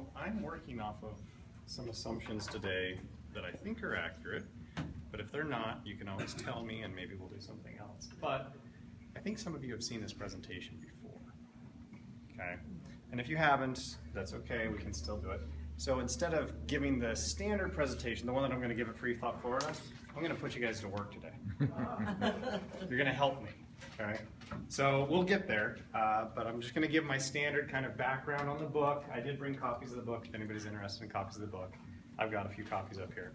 So I'm working off of some assumptions today that I think are accurate, but if they're not, you can always tell me and maybe we'll do something else. But I think some of you have seen this presentation before, okay? And if you haven't, that's okay, we can still do it. So instead of giving the standard presentation, the one that I'm going to give at Free Thought Florida, I'm going to put you guys to work today. You're going to help me, okay? So we'll get there, but I'm just going to give my standard kind of background on the book. I did bring copies of the book if anybody's interested in copies of the book. I've got a few copies up here.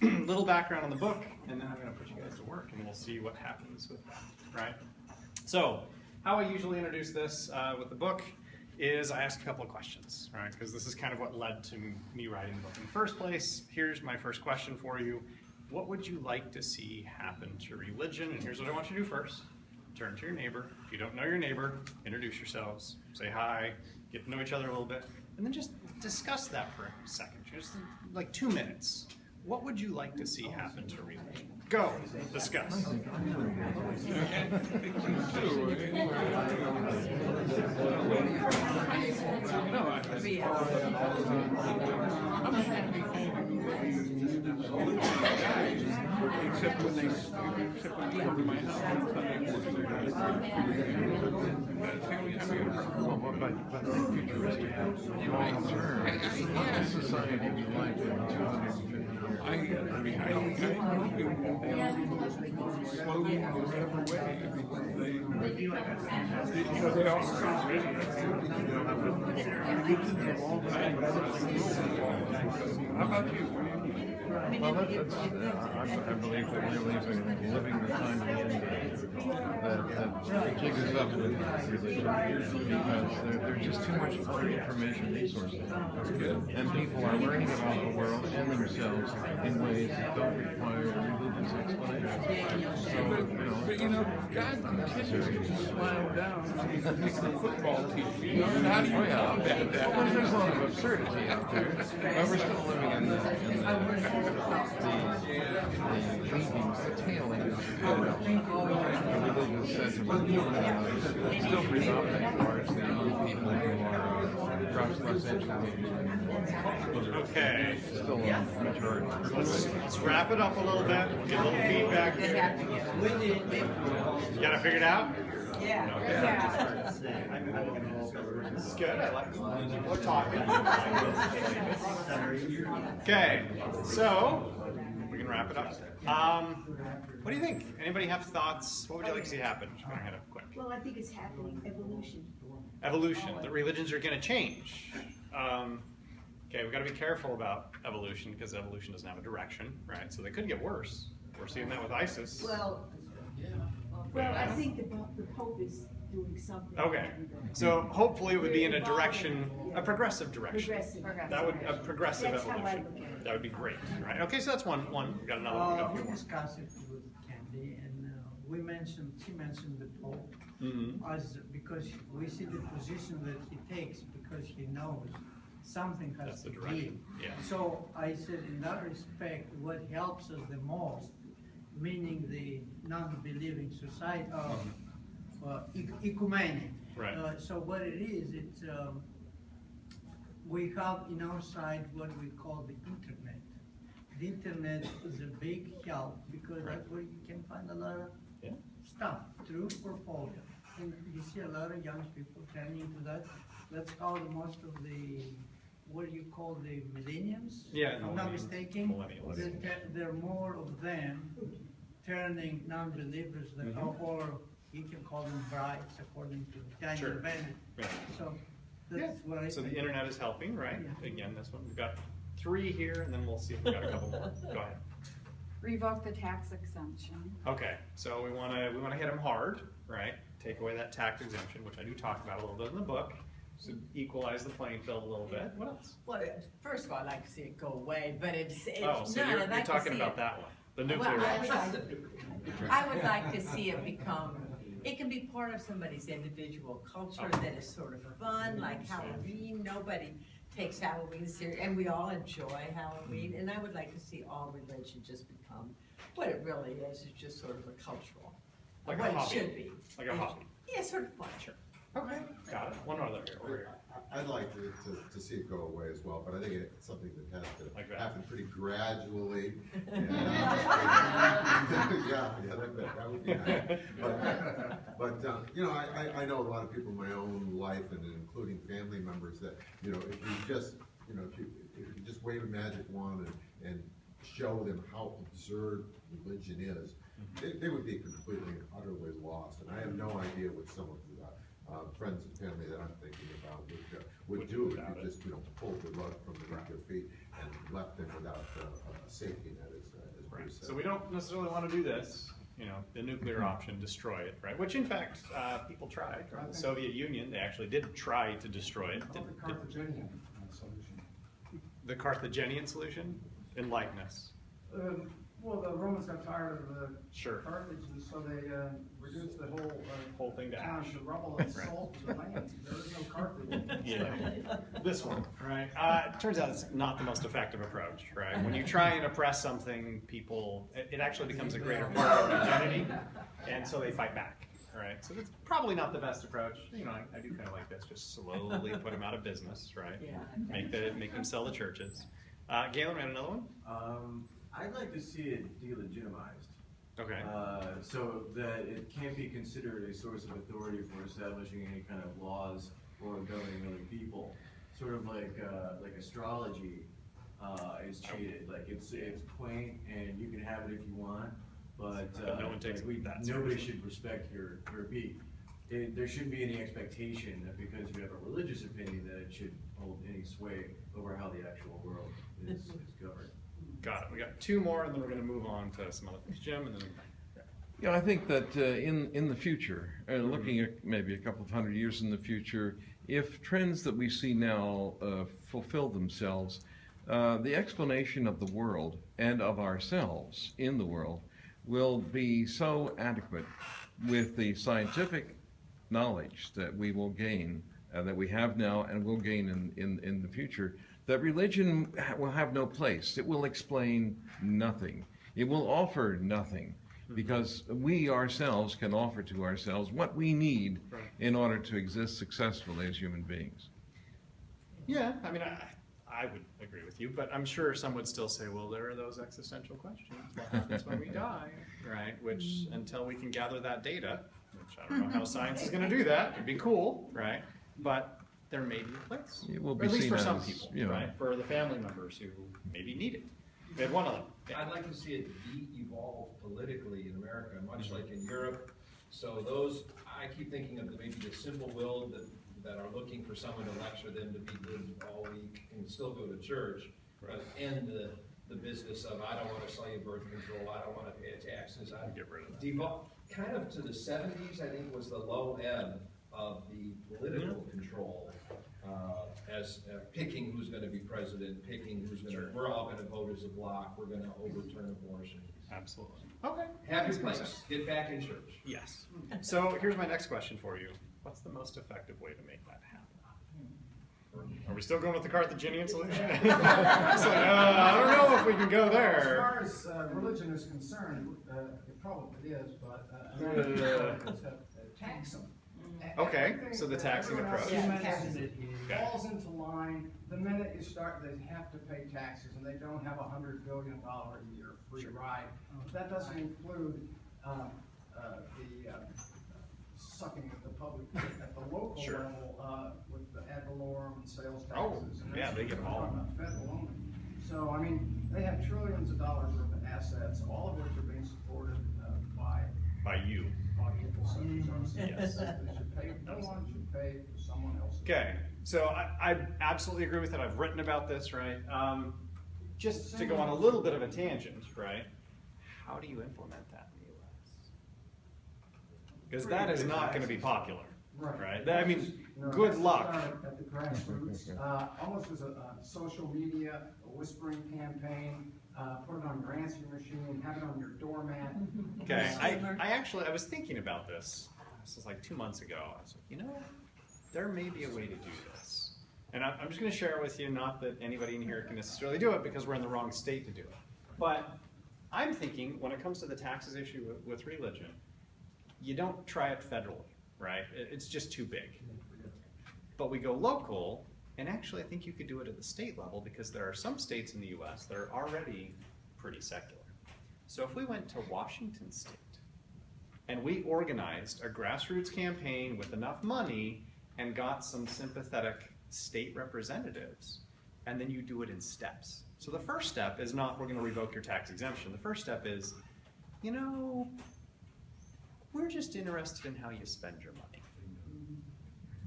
Little background on the book, and then I'm going to put you guys to work, and we'll see what happens with that, right? So how I usually introduce this with the book is I ask a couple of questions, right? Because this is kind of what led to me writing the book in the first place. Here's my first question for you. What would you like to see happen to religion? And here's what I want you to do first. Turn to your neighbor. If you don't know your neighbor, introduce yourselves, say hi, get to know each other a little bit, and then just discuss that for a second, just like 2 minutes. What would you like to see happen to religion? Go, discuss. Except when they come to my house. But the futuristic society would like in 250 years. I slowly in whatever way, because they all how about you? Well, I believe that we live in living the time that jiggers up with religion because there's just too much other information resources. And people are learning about the world and themselves in ways that don't require religious explanation. So, but God continues to smile down the football team. How do you combat that? Well, there's a lot of absurdity out there, but we're still living in the tail end of the religious sentiment. Still predominant largely on people who are perhaps less educated. Okay. Still a majority. Let's wrap it up a little bit. We'll get a little feedback. You got it figured out? Yeah. This is good. I like it. People are talking. Okay, so we can wrap it up. What do you think? Anybody have thoughts? What would you like to see happen? Just go ahead quick. Well, I think it's happening. Evolution. Evolution. The religions are going to change. Okay, we've got to be careful about evolution because evolution doesn't have a direction, right? So they could get worse. We're seeing that with ISIS. Well, I think the Pope is doing something. Okay, so hopefully it would be in a direction, a progressive direction. Progressive. That would a progressive That's evolution. how I look at it. That would be great, right? Okay, so that's one. We got another one. We got a few We more. discussed it with Candy, and she mentioned the Pope as because we see the position that he takes because he knows something has That's the to direction. give. Yeah. So I said, in that respect, what helps us the most, meaning the non-believing society, ecumenic. Right. So what it is, it's we have in our side what we call the internet. The internet is a big help because that's where you can find a lot of stuff through portfolio. And you see a lot of young people turning into that. That's how most of the, what do you call the millennials? Yeah, If I'm not mistaken. millennials. There are more of them turning non-believers than or you can call them brides according to Daniel Bennett. Right. So that's what I So the think. internet is helping, right? Yeah. Again, this one we've got 3 here, and then we'll see if we got a couple more. Go ahead. Revoke the tax exemption. Okay, so we want to hit them hard, right? Take away that tax exemption, which I do talk about a little bit in the book. So equalize the playing field a little bit. What else? Well, first of all, I'd like to see it go away, but it's Oh, so not. you're I'd like to talking see about it, that one, the nuclear well, option. I would like to see it become, it can be part of somebody's individual culture that is sort of fun, like Halloween. Nobody takes Halloween serious, and we all enjoy Halloween. And I would like to see all religion just become what it really is just sort of a cultural, Like what a hobby. it should be. Like a hobby. Yeah, sort of fun. Sure. Okay, got it. One other here, over here. I'd like to see it go away as well, but I think it's something that has to Like that. happen pretty gradually. And, yeah, that would be nice. But you know, I know a lot of people in my own life, and including family members, that, you know, if you just, you know, if you just wave a magic wand and show them how absurd religion is, they would be completely and utterly lost. And I have no idea what some of the friends and family that I'm thinking about would do if you just, you know, pulled the rug from beneath their feet and left them without a safety net, as Right. Bruce said. So we don't necessarily want to do this, you know, the nuclear option, destroy it, right? Which in fact, people tried. Right? The Soviet Union, they actually did try to destroy it. The Carthaginian solution. The Carthaginian solution? Enlighten us. Well, the Romans got tired of the Sure. Carthage, and so they reduced the Whole thing to town ash. to rubble and Right. salt to the land. There is no Carthage. Yeah, this one, right? It turns out it's not the most effective approach, right? When you try and oppress something, people, it actually becomes a greater part of their identity, and so they fight back, right? So it's probably not the best approach. You know, I do kind of like this, just slowly put them out of business, right? Yeah. Make them sell the churches. Galen, we had another one? I'd like to see it delegitimized, Okay. so that it can't be considered a source of authority for establishing any kind of laws or governing other people. Sort of like astrology is treated. Like it's quaint and you can have it if you want, but no one takes like that nobody seriously. should respect your beat. There shouldn't be any expectation that because you have a religious opinion that it should hold any sway over how the actual world is governed. Got it. We got two more, and then we're going to move on to some other things. Jim, and then. Yeah, I think that in the future, looking at maybe a couple of 100 years in the future, if trends that we see now fulfill themselves, the explanation of the world and of ourselves in the world will be so adequate with the scientific knowledge that we will gain, that we have now and will gain in the future, that religion will have no place. It will explain nothing. It will offer nothing, because we ourselves can offer to ourselves what we need in order to exist successfully as human beings. Yeah, I mean, I would agree with you, but I'm sure some would still say, well, there are those existential questions. What happens when we die, right? Which, until we can gather that data, which I don't know how science is going to do that, it'd be cool, right? But there may be a place. It will Or be at least seen for some as, people, you know, right? For the family members who maybe need it. We had one of them. I'd like to see it de-evolve politically in America, much like in Europe. So those, I keep thinking of maybe the simple-willed that are looking for someone to lecture them to be good all week and still go to church, but end the business of, I don't want to sell you birth control, I don't want to pay taxes. I Get rid of that. devolve, kind of to the 70s, I think, was the low ebb of the political control, as picking who's going to be president, picking who's going to, we're all going to vote as a block, we're going to overturn abortion. Absolutely. Okay. Have your Makes place, sense. get back in church. Yes. So here's my next question for you. What's the most effective way to make that happen? Are we still going with the Carthaginian solution? It's like, I don't know if we can go As there. far as religion is concerned, it probably is, but tax them. Okay, so the taxing Everyone else approach. you Yeah, mentioned taxes. Okay. falls into line the minute you start. They have to pay taxes, and they don't have $100 billion a year free ride. That doesn't include the sucking of the public at the local Sure. level with the ad valorem and sales taxes. Oh, and yeah, that's they get them all. talking about federal only. So I mean, they have trillions of dollars worth of assets, all of which are being supported By you. by people such as us. Yes. They should pay. No one should pay for someone else. Okay, so I absolutely agree with it. I've written about this, right? Just to go on a little bit of a tangent, right? How do you implement that in the U.S.? Because that is not going to be popular, right? I mean, No, it good has to luck. start at the grassroots, almost as a social media, a whispering campaign, put it on your answering machine, have it on your doormat. Okay, I was thinking about this. This was like 2 months ago. I was like, you know, there may be a way to do this. And I'm just going to share it with you, not that anybody in here can necessarily do it because we're in the wrong state to do it. But I'm thinking when it comes to the taxes issue with religion, you don't try it federally, right? It's just too big. But we go local, and actually I think you could do it at the state level because there are some states in the US that are already pretty secular. So if we went to Washington State and we organized a grassroots campaign with enough money and got some sympathetic state representatives, and then you do it in steps. So the first step is not, we're gonna revoke your tax exemption. The first step is, you know, we're just interested in how you spend your money.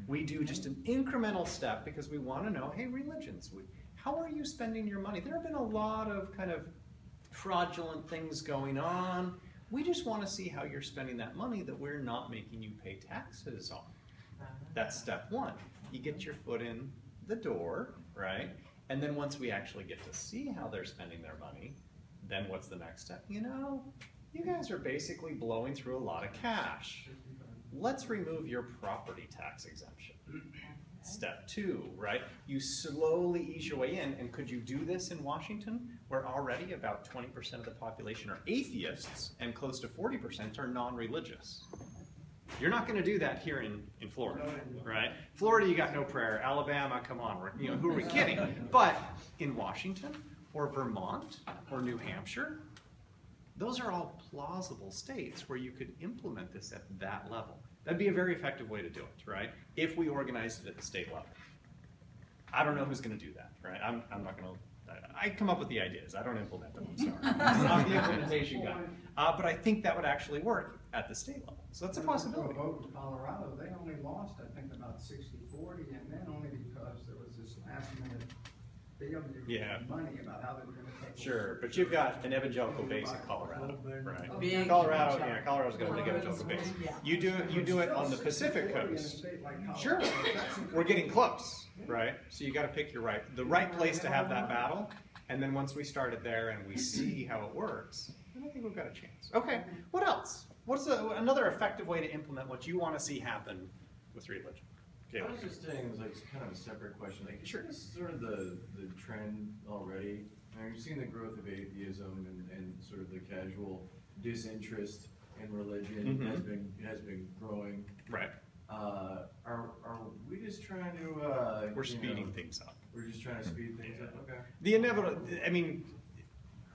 We do just an incremental step because we want to know, hey, religions, how are you spending your money? There have been a lot of kind of fraudulent things going on. We just want to see how you're spending that money that we're not making you pay taxes on. That's step one. You get your foot in the door, right? And then once we actually get to see how they're spending their money, then what's the next step? You know, you guys are basically blowing through a lot of cash. Let's remove your property tax exemption. Step two, right? You slowly ease your way in, and could you do this in Washington, where already about 20% of the population are atheists and close to 40% are non-religious? You're not going to do that here in Florida, right? Florida, you got no prayer. Alabama, come on, who are we kidding? But in Washington or Vermont or New Hampshire, those are all plausible states where you could implement this at that level. That'd be a very effective way to do it, right? If we organized it at the state level. I don't know who's going to do that, right? I'm not going to. I come up with the ideas. I don't implement them. I'm sorry. I'm not the implementation guy. But I think that would actually work at the state level. So that's a possibility. The vote in Colorado, they only lost, I think, about 60-40, and then only because there was this last minute money about how they were going to take. Sure, but you've got an evangelical base in Colorado, right? Big Colorado's got a big evangelical base. You do it on the Pacific Coast. Sure, we're getting close, right? So you got to pick the right place to have that battle, and then once we start it there and we see how it works, then I think we've got a chance. Okay, what else? What's another effective way to implement what you want to see happen with religion? I was just saying, it was like kind of a separate question. Like, sure. This is sort of the trend already. I mean, we've seen the growth of atheism and sort of the casual disinterest in religion has been growing. Right. Are we just trying to? We're speeding things up. We're just trying to speed things up. Okay. The inevitable. I mean,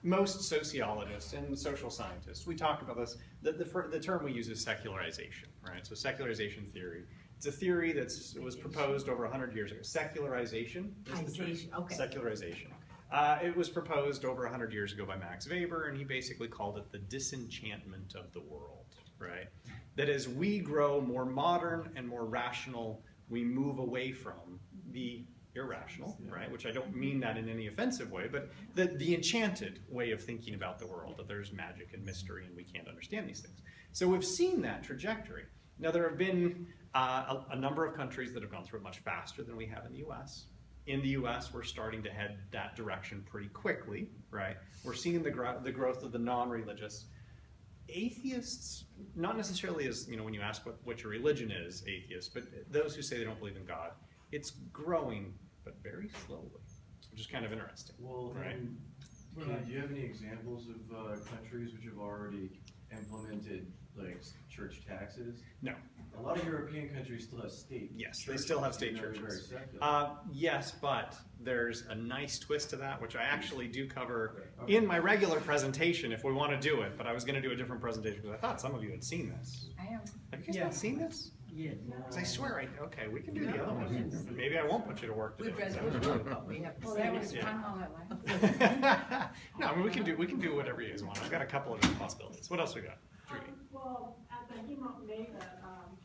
most sociologists and social scientists, we talk about this. The term we use is secularization, right? So secularization theory. It's a theory that was proposed over 100 years ago. Secularization is the term. Okay. Secularization. It was proposed over 100 years ago by Max Weber, and he basically called it the disenchantment of the world, right? That as we grow more modern and more rational, we move away from the irrational, right? Which I don't mean that in any offensive way, but the enchanted way of thinking about the world, that there's magic and mystery and we can't understand these things. So we've seen that trajectory. Now there have been a number of countries that have gone through it much faster than we have in the US. In the US, we're starting to head that direction pretty quickly, right? We're seeing the growth of the non-religious. Atheists, not necessarily as, when you ask what your religion is, atheists, but those who say they don't believe in God, it's growing, but very slowly, which is kind of interesting. Well, right? Do you have any examples of countries which have already implemented like church taxes? No. A lot of European countries still have state. Yes, they still have state churches. Yes, but there's a nice twist to that, which I actually do cover in my regular presentation if we want to do it. But I was going to do a different presentation because I thought some of you had seen this. I am. Have you guys not seen this? Yeah. Because I swear, okay, we can do the other one. Maybe I won't put you to work today. We've read it, but we have. Well, that was fun while it lasted. No, I mean, we can do whatever you guys want. I've got a couple of different possibilities. What else we got? Judy. Well, at the Hemo Mega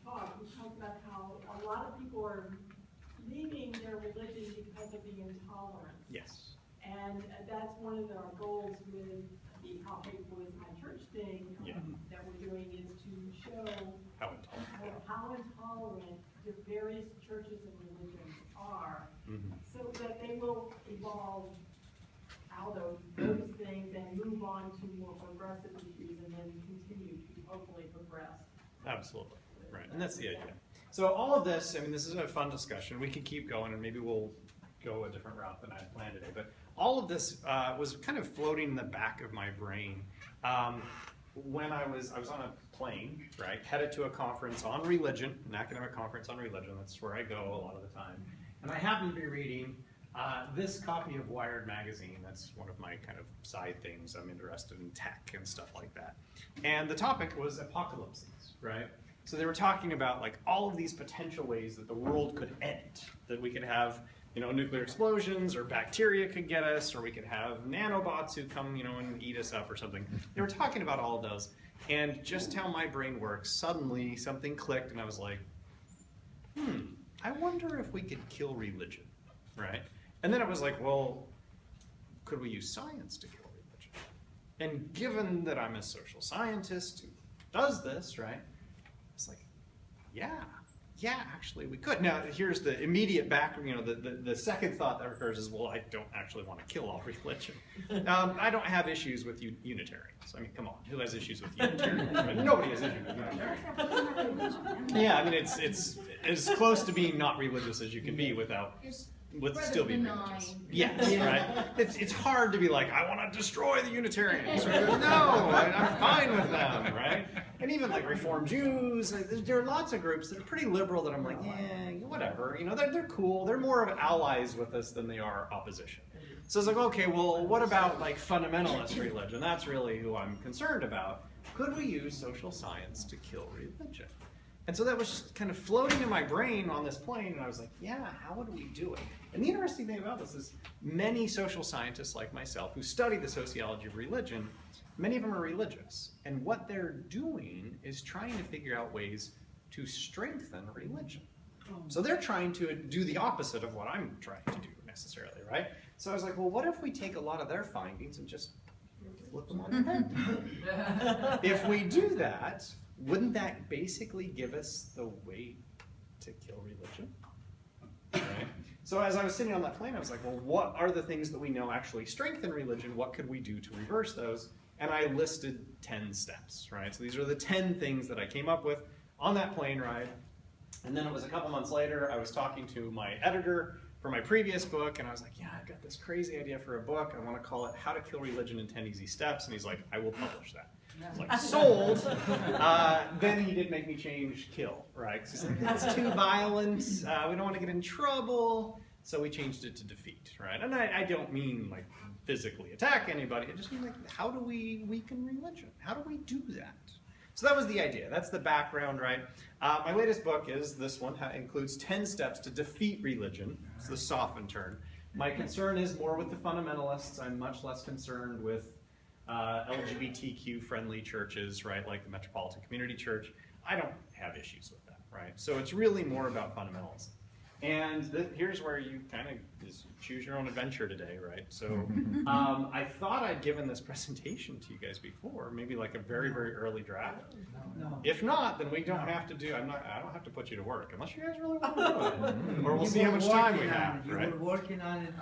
talk, we talked about how a lot of people are leaving their religion because of the intolerance. Yes. And that's one of our goals with the How Hateful Is My Church thing that we're doing is to show How intolerant. how intolerant the various churches and religions are, so that they will evolve out of those things and move on to more progressive issues and then continue to hopefully progress. Absolutely. Right. And that's the idea. So all of this, I mean, this is a fun discussion. We could keep going and maybe we'll go a different route than I planned today. But all of this was kind of floating in the back of my brain. when I was on a plane, right, headed to a conference on religion, an academic conference on religion. That's where I go a lot of the time. And I happened to be reading this copy of Wired magazine. That's one of my kind of side things. I'm interested in tech and stuff like that. And the topic was apocalypses, right? So they were talking about like all of these potential ways that the world could end, that we could have, you know, nuclear explosions, or bacteria could get us, or we could have nanobots who come, you know, and eat us up or something. They were talking about all of those. And just how my brain works, suddenly something clicked and I was like, I wonder if we could kill religion, right? And then it was like, well, could we use science to kill religion? And given that I'm a social scientist who does this, right? It's like, yeah, actually we could. Now, here's the immediate back, you know, the second thought that occurs is, well, I don't actually want to kill all religion. I don't have issues with Unitarians. I mean, come on, who has issues with Unitarians? Right? Nobody has issues with Unitarians. Yeah, I mean, it's as close to being not religious as you can be without still being religious. Yes, right? It's hard to be like, I want to destroy the Unitarians. Right? No, I'm fine with them, right? And even like Reformed Jews, there are lots of groups that are pretty liberal that I'm like, yeah, whatever. You know, they're cool. They're more of allies with us than they are opposition. So it's like, okay, well, what about like fundamentalist religion? That's really who I'm concerned about. Could we use social science to kill religion? And so that was just kind of floating in my brain on this plane, and I was like, yeah, how would we do it? And the interesting thing about this is many social scientists like myself who study the sociology of religion, many of them are religious. And what they're doing is trying to figure out ways to strengthen religion. So they're trying to do the opposite of what I'm trying to do necessarily, right? So I was like, well, what if we take a lot of their findings and just flip them on their head? If we do that, wouldn't that basically give us the way to kill religion? Right? So as I was sitting on that plane, I was like, well, what are the things that we know actually strengthen religion? What could we do to reverse those? And I listed 10 steps, right? So these are the 10 things that I came up with on that plane ride. And then it was a couple months later, I was talking to my editor for my previous book, and I was like, yeah, I've got this crazy idea for a book. I want to call it How to Kill Religion in 10 Easy Steps. And he's like, I will publish that. I was like, sold. Then he did make me change kill, right? Because he's like, that's too violent. We don't want to get in trouble. So we changed it to defeat, right? And I don't mean like physically attack anybody. I just mean like, how do we weaken religion? How do we do that? So that was the idea. That's the background, right? My latest book is this one. Includes 10 steps to defeat religion. It's the softened turn. My concern is more with the fundamentalists. I'm much less concerned with LGBTQ-friendly churches, right, like the Metropolitan Community Church. I don't have issues with that, right? So it's really more about fundamentalism. And here's where you kind of just choose your own adventure today, right? So I thought I'd given this presentation to you guys before, maybe like a very, very early draft. No. If not, then we don't have to do, I don't have to put you to work, unless you guys really want to do it. Or we'll see how much time we have, right? You were working on it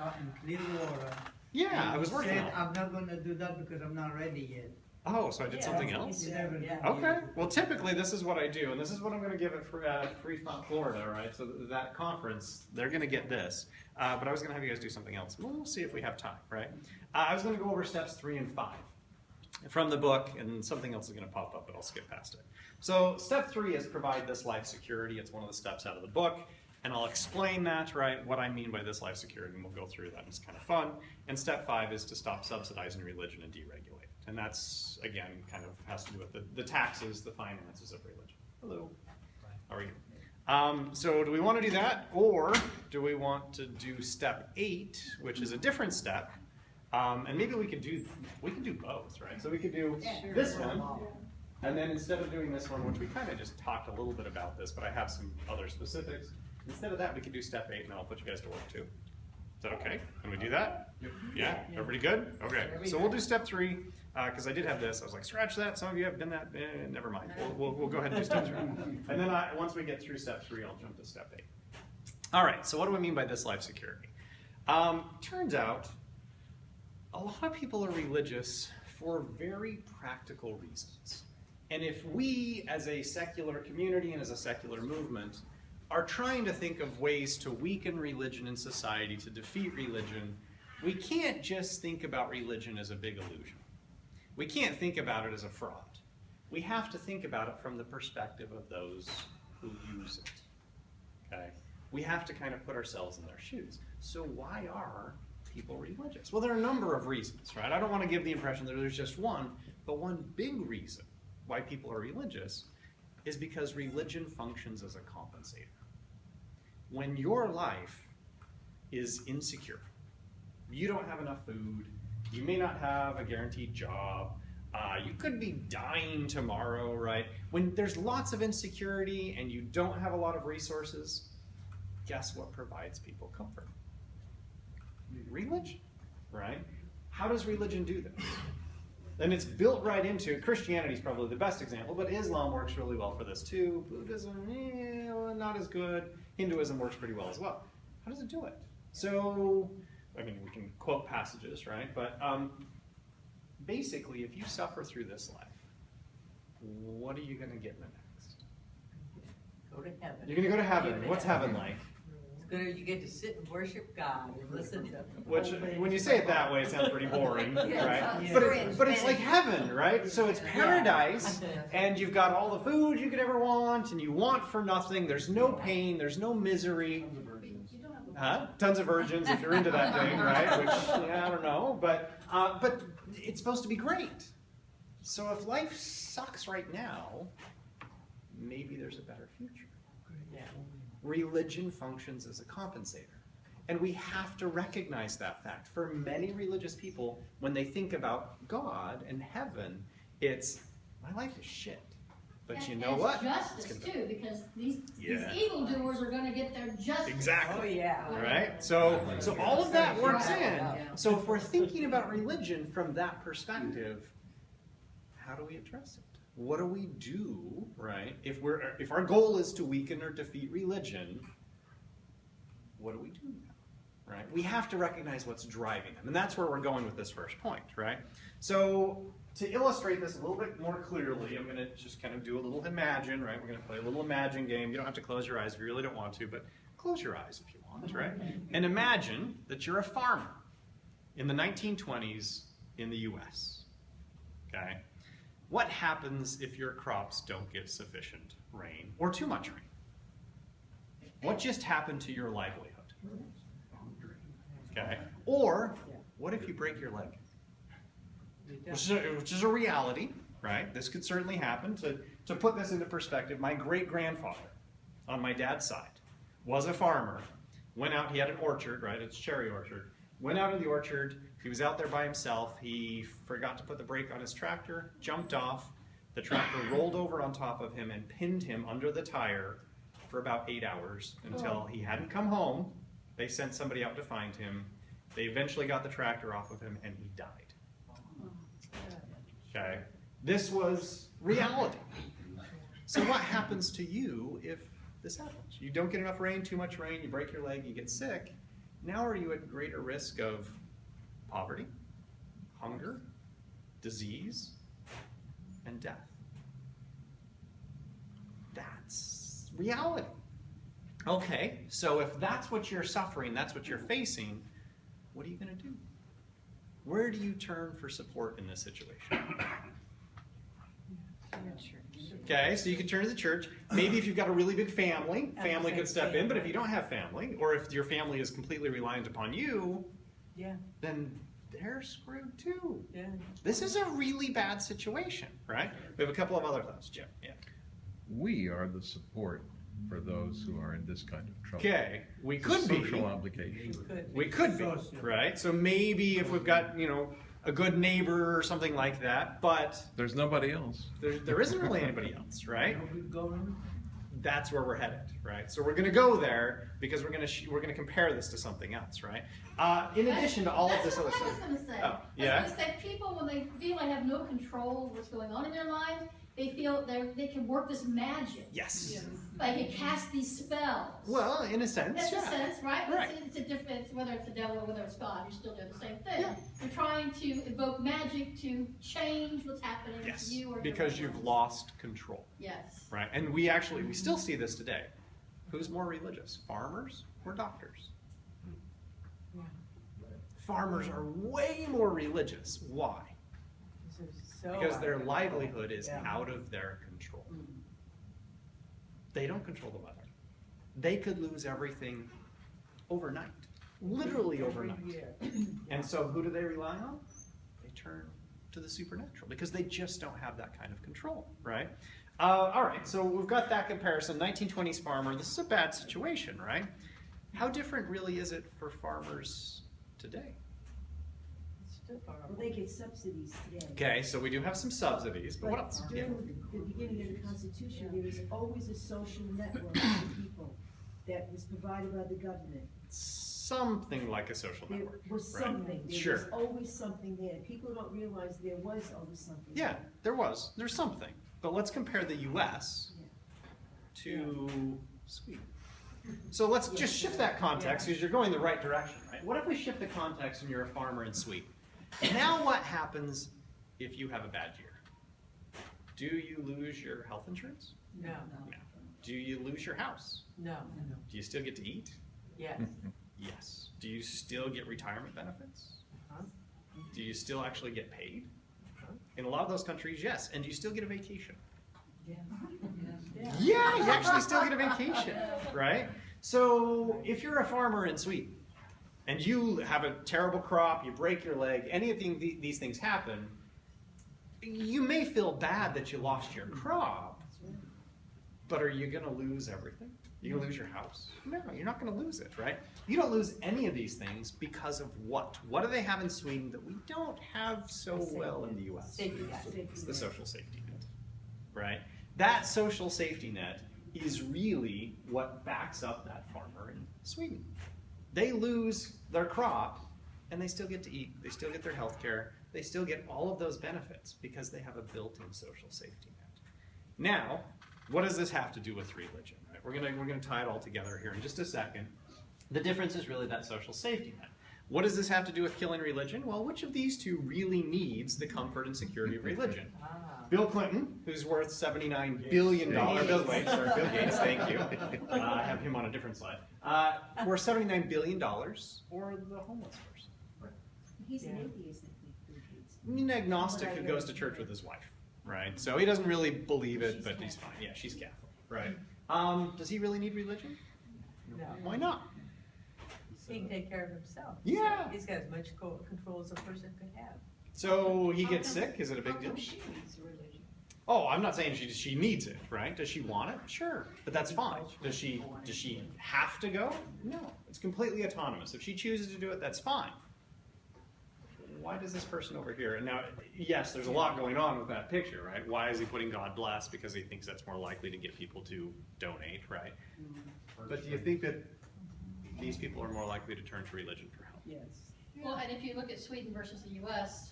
in Clearwater. Yeah, I was working on it. I'm not going to do that because I'm not ready yet. Oh, so I did something else? Okay. Well, typically this is what I do, and this is what I'm going to give it for Fremont, Florida, right? So that conference, they're going to get this. But I was going to have you guys do something else. We'll see if we have time, right? I was going to go over steps 3 and 5 from the book, and something else is going to pop up, but I'll skip past it. So step 3 is provide this life security. It's one of the steps out of the book. And I'll explain that, right, what I mean by this life security, and we'll go through that. It's kind of fun. And step 5 is to stop subsidizing religion and deregulate it. And that's, again, kind of has to do with the taxes, the finances of religion. Hello. How are you? So do we want to do that, or do we want to do step 8, which is a different step? And maybe we could do both, right? So we could do this one, and then instead of doing this one, which we kind of just talked a little bit about this, but I have some other specifics. Instead of that, we could do step 8, and then I'll put you guys to work too. Is that okay? Can we do that? Yeah? Everybody good? Okay. So we'll do step 3, because I did have this. I was like, scratch that. Some of you have done that. Never mind. We'll go ahead and do step 3. And then once we get through step 3, I'll jump to step 8. All right. So what do we mean by this life security? Turns out a lot of people are religious for very practical reasons. And if we, as a secular community and as a secular movement, are trying to think of ways to weaken religion in society, to defeat religion, we can't just think about religion as a big illusion. We can't think about it as a fraud. we have to think about it from the perspective of those who use it. Okay? We have to kind of put ourselves in their shoes. So why are people religious? Well, there are a number of reasons, right? I don't want to give the impression that there's just one, but one big reason why people are religious is because religion functions as a compensator. When your life is insecure, you don't have enough food, you may not have a guaranteed job, you could be dying tomorrow, right? When there's lots of insecurity and you don't have a lot of resources, guess what provides people comfort? Religion, right? How does religion do this? And it's built right into, Christianity is probably the best example, but Islam works really well for this too. Buddhism, not as good. Hinduism works pretty well as well. How does it do it? So, I mean, we can quote passages, right? But basically, if you suffer through this life, what are you going to get in the next? Go to heaven. You're going to go to heaven. What's heaven like? You get to sit and worship God and listen to Which, when you say it that way, it sounds pretty boring, right? Yeah. But it's like heaven, right? So it's paradise, and you've got all the food you could ever want, and you want for nothing. There's no pain, there's no misery. Tons of virgins, if you're into that thing, right? Which, I don't know, but it's supposed to be great. So if life sucks right now, maybe there's a better future. Religion functions as a compensator. And we have to recognize that fact. For many religious people, when they think about God and heaven, it's, my life is shit. But you know what? Justice too, because these evildoers are going to get their justice. Exactly. Oh yeah. Right? So all of that works in. So if we're thinking about religion from that perspective, how do we address it? What do we do, right? If our goal is to weaken or defeat religion, what do we do now, right? We have to recognize what's driving them, and that's where we're going with this first point, right? So to illustrate this a little bit more clearly, I'm going to just kind of do a little imagine, right? We're going to play a little imagine game. You don't have to close your eyes if you really don't want to, but close your eyes if you want, right? And imagine that you're a farmer in the 1920s in the US, okay? What happens if your crops don't get sufficient rain or too much rain? What just happened to your livelihood? Okay. Or what if you break your leg? Which is a reality, right? This could certainly happen. To put this into perspective, my great-grandfather on my dad's side was a farmer. Went out, he had an orchard, right? It's cherry orchard. Went out in the orchard. He was out there by himself. He forgot to put the brake on his tractor, jumped off. The tractor rolled over on top of him and pinned him under the tire for about 8 hours until he hadn't come home. They sent somebody out to find him. They eventually got the tractor off of him and he died. Okay? This was reality. So what happens to you if this happens? You don't get enough rain, too much rain, you break your leg, you get sick. Now are you at greater risk of poverty, hunger, disease, and death? That's reality. Okay, so if that's what you're suffering, that's what you're facing, what are you going to do? Where do you turn for support in this situation? Okay, so you can turn to the church. Maybe if you've got a really big family, family could step in, but if you don't have family, or if your family is completely reliant upon you, then they're screwed too. This is a really bad situation, right? We have a couple of other thoughts, Jim. We are the support for those who are in this kind of trouble. Okay, we It's a could be. social obligation. We could be, right? So maybe if we've got, a good neighbor or something like that, but There's nobody else. there isn't really anybody else, right? That's where we're headed, right? So we're going to go there because we're going to compare this to something else, right? In addition to all of this other stuff. That's what I was going to say. Oh, yeah? I was going to say people, when they feel they have no control of what's going on in their lives, they feel they can work this magic. Yes. They can cast these spells. Well, in a sense, That's yeah. a sense, right? Right. It's a difference, whether it's the devil or whether it's God, you're still doing the same thing. Yeah. You're trying to evoke magic to change what's happening Yes, to you or because your you've loved lost control, ones. Yes. right? And we still see this today. Who's more religious, farmers or doctors? Farmers are way more religious. Why? So because their out of livelihood is Yeah. out of their control. Mm. They don't control the weather. They could lose everything overnight, literally Every overnight. year. And so who do they rely on? They turn to the supernatural because they just don't have that kind of control, right? All right, so we've got that comparison. 1920s farmer, this is a bad situation, right? How different really is it for farmers today? It's still Well, horrible. they get subsidies today. Okay, so we do have some subsidies, but what else? But Yeah. during the beginning of the Constitution, there was always a social network of people that was provided by the government. Something like a social There network, was right? something, there was Sure. always something there. People don't realize there was always something. Yeah, there's something. But let's compare the US Yeah. to Sweden. So let's just shift that context because you're going the right direction, right? What if we shift the context and you're a farmer in Sweden? Now what happens if you have a bad year? Do you lose your health insurance? No, No. Do you lose your house? no, Do you still get to eat? yes. Yes. Do you still get retirement benefits? Huh? Do you still actually get paid? Huh? In a lot of those countries, yes. And do you still get a vacation? Yeah. Yeah, you actually still get a vacation, right? So if you're a farmer in Sweden and you have a terrible crop, you break your leg, any of these things happen, you may feel bad that you lost your crop, but are you going to lose everything? You're going to lose your house? No, you're not going to lose it, right? You don't lose any of these things because of what? What do they have in Sweden that we don't have so well in the US? Safety net. It's the social safety net, right? That social safety net is really what backs up that farmer in Sweden. They lose their crop and they still get to eat. They still get their health care. They still get all of those benefits because they have a built-in social safety net. Now, what does this have to do with religion? Right? We're gonna tie it all together here in just a second. The difference is really that social safety net. What does this have to do with killing religion? Well, which of these two really needs the comfort and security of religion? Ah. Bill Clinton, who's worth $79 billion. Bill Gates, thank you. I have him on a different slide. Worth $79 billion, or the homeless person. He's an Yeah. atheist, I think, Bill Gates. An agnostic who goes to church with his wife, right? So he doesn't really believe it, but he's fine. Yeah, she's Catholic, right? Does he really need religion? No. Why not? He can take care of himself. Yeah. He's got as much control as a person could have. So he gets sick, is it a big deal? She needs religion. Oh, I'm not saying she needs it, right? Does she want it? Sure, but that's fine. Does she have to go? No, it's completely autonomous. If she chooses to do it, that's fine. Why does this person over here? And now, yes, there's a lot going on with that picture, right? Why is he putting God bless? Because he thinks that's more likely to get people to donate, right? But do you think that these people are more likely to turn to religion for help? Yes. Well, and if you look at Sweden versus the US,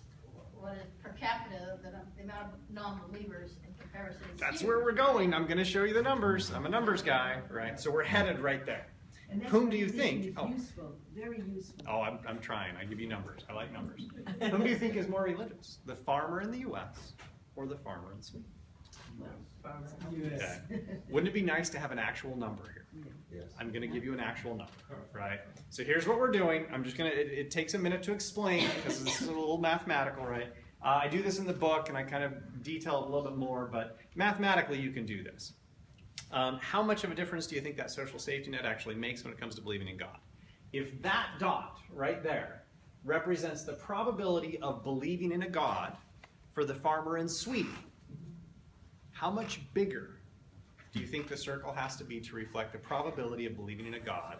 what is per capita, the amount of non-believers in comparison is That's huge. where we're going. I'm going to show you the numbers. I'm a numbers guy, right? So we're headed right there. And that's Whom why do you religion think? is Oh. useful, very useful. Oh, I'm trying. I give you numbers. I like numbers. Whom do you think is more religious? The farmer in the U.S. or the farmer in Sweden? Okay. Wouldn't it be nice to have an actual number here? Yes. I'm going to give you an actual number, right? So here's what we're doing. I'm just going to, it takes a minute to explain because this is a little mathematical, right? I do this in the book and I kind of detail it a little bit more, but mathematically you can do this. How much of a difference do you think that social safety net actually makes when it comes to believing in God? If that dot right there represents the probability of believing in a God for the farmer in Sweden, how much bigger do you think the circle has to be to reflect the probability of believing in a God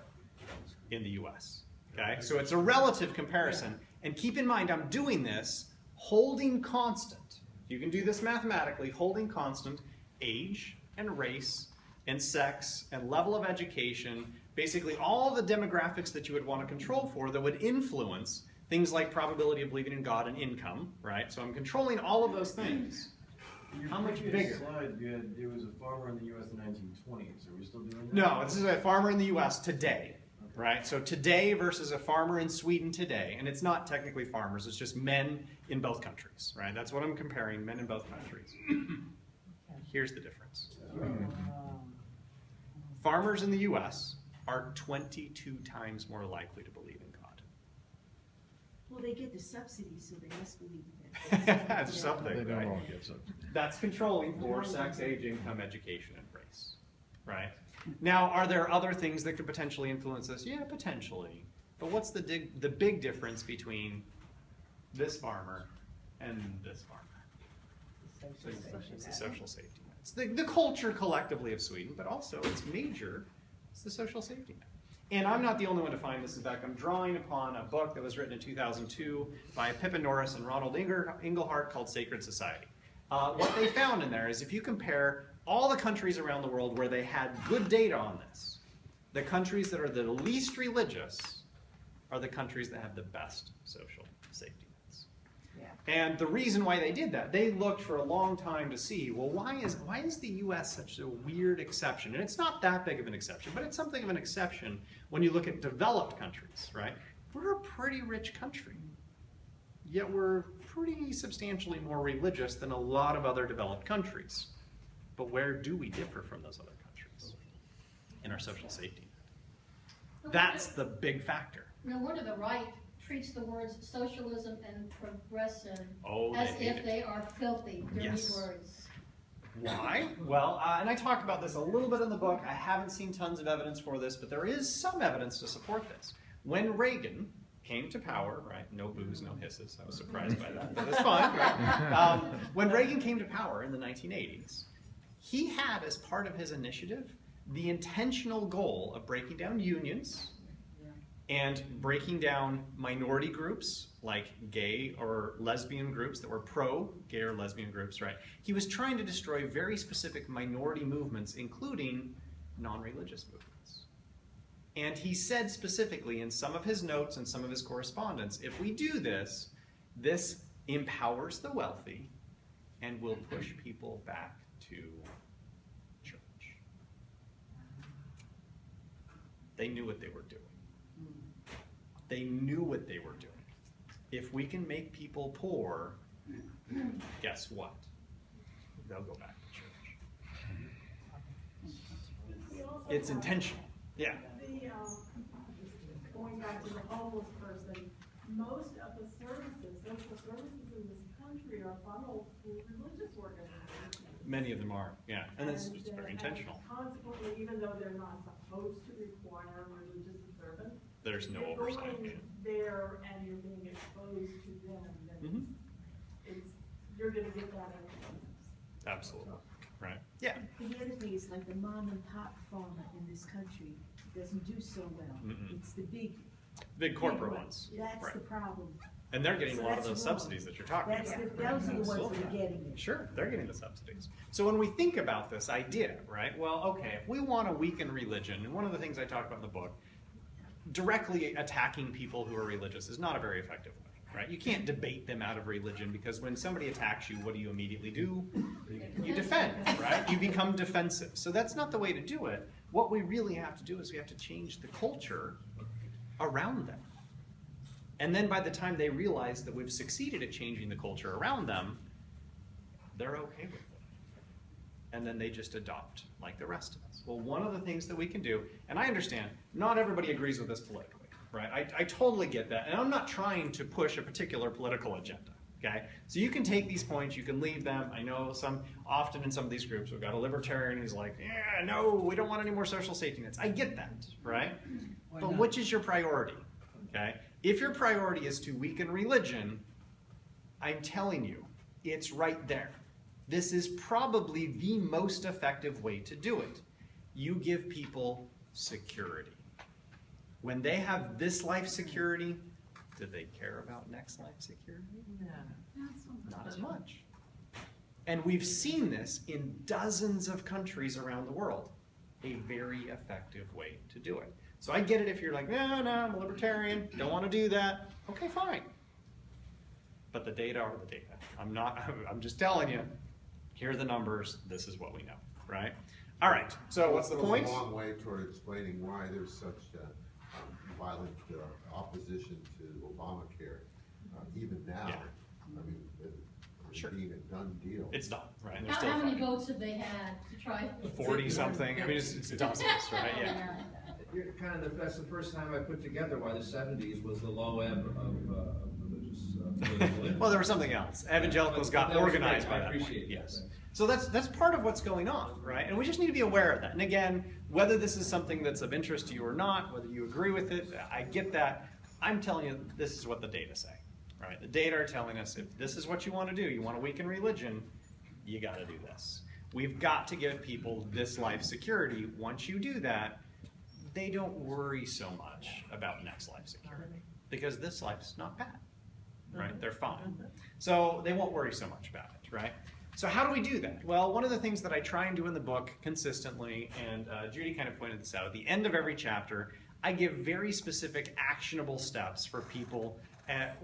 in the US? Okay, so it's a relative comparison. And keep in mind, I'm doing this holding constant. You can do this mathematically, holding constant age and race and sex and level of education, basically all the demographics that you would want to control for that would influence things like probability of believing in God and income, right? So I'm controlling all of those things. How much bigger? Slide, there was a farmer in the U.S. in the 1920s. Are we still doing that? No, this is a farmer in the U.S. today, right? So today versus a farmer in Sweden today, and it's not technically farmers, it's just men in both countries, right? That's what I'm comparing, men in both countries. Here's the difference. Farmers in the U.S. are 22 times more likely to believe in God. Well, they get the subsidies, so they must believe that. That's something, They don't right? all get something. That's controlling for sex, age, income, education, and race, right? Now, are there other things that could potentially influence this? Yeah, potentially. But what's the big difference between this farmer and this farmer? It's the social safety net. It's the culture collectively of Sweden, but also it's major, it's the social safety net. And I'm not the only one to find this. In fact, I'm drawing upon a book that was written in 2002 by Pippin Norris and Ronald Inglehart called Sacred Society. What they found in there is if you compare all the countries around the world where they had good data on this, the countries that are the least religious are the countries that have the best social safety nets. Yeah. And the reason why they did that, they looked for a long time to see, well, why is the US such a weird exception? And it's not that big of an exception, but it's something of an exception when you look at developed countries, right? We're a pretty rich country, yet we're pretty substantially more religious than a lot of other developed countries. But where do we differ from those other countries? In our social safety net. That's the big factor. No wonder the right treats the words socialism and progressive They as hate if it. they are filthy, dirty Yes. words. Why? Well, and I talk about this a little bit in the book. I haven't seen tons of evidence for this, but there is some evidence to support this. When Reagan came to power, right? No boos, no hisses. I was surprised by that, but it's fine, right? When Reagan came to power in the 1980s, he had as part of his initiative the intentional goal of breaking down unions and breaking down minority groups like gay or lesbian groups that were pro-gay or lesbian groups, right? He was trying to destroy very specific minority movements, including non-religious movements. And he said specifically in some of his notes and some of his correspondence, if we do this, this empowers the wealthy and will push people back to church. They knew what they were doing. They knew what they were doing. If we can make people poor, guess what? They'll go back to church. It's intentional. Yeah. Going back to the homeless person, most of the services, social services in this country are funneled through religious organizations. Many of them are, yeah. And it's very intentional. And consequently, even though they're not supposed to require religious observance, There's no you're oversight. going there and you're being exposed to them, then you're gonna get that influence. Absolutely. Right. Yeah. And the other thing is like the mom and pop farmer in this country doesn't do so well. It's the Big corporate ones. That's Right. the problem. And they're getting So a lot of that's those wrong. subsidies that you're talking about. Those are the ones that are getting it. Sure, they're getting the subsidies. So when we think about this idea, right, well, okay, if we want to weaken religion, and one of the things I talk about in the book, directly attacking people who are religious is not a very effective way, right? You can't debate them out of religion because when somebody attacks you, what do you immediately do? You defend, right? You become defensive. So that's not the way to do it. What we really have to do is we have to change the culture around them. And then by the time they realize that we've succeeded at changing the culture around them, they're okay with it. And then they just adopt like the rest of us. Well, one of the things that we can do, and I understand, not everybody agrees with this politically, right? I totally get that. And I'm not trying to push a particular political agenda, okay? So you can take these points, you can leave them. I know often in some of these groups, we've got a libertarian who's like, yeah, no, we don't want any more social safety nets. I get that, right? But which is your priority, okay? If your priority is to weaken religion, I'm telling you, it's right there. This is probably the most effective way to do it. You give people security. When they have this life security, do they care about next life security? No. Not as much. And we've seen this in dozens of countries around the world. A very effective way to do it. So I get it if you're like, no, I'm a libertarian, don't want to do that. Okay, fine. But the data are the data. I'm just telling you, here are the numbers, this is what we know, right? All right, so what's the point? It goes a long way toward explaining why there's such violent opposition to Obamacare, even now. Yeah. I mean, Sure. being a done deal. It's done, right? And they're How still many fighting. votes have they had to try? 40 something, I mean, it's dozens, right? Yeah. That's the first time I put together why the 70s was the low ebb of the political Well, there was something else. Evangelicals got that was organized great. by I that. appreciate Point. that. Yes. So that's part of what's going on, right? And we just need to be aware of that. And again, whether this is something that's of interest to you or not, whether you agree with it, I get that. I'm telling you, this is what the data say, right? The data are telling us if this is what you want to do, you want to weaken religion, you got to do this. We've got to give people this life security. Once you do that, they don't worry so much about next life security because this life's not bad, right? They're fine. So they won't worry so much about it, right? So how do we do that? Well, one of the things that I try and do in the book consistently, and Judy kind of pointed this out, at the end of every chapter, I give very specific actionable steps for people,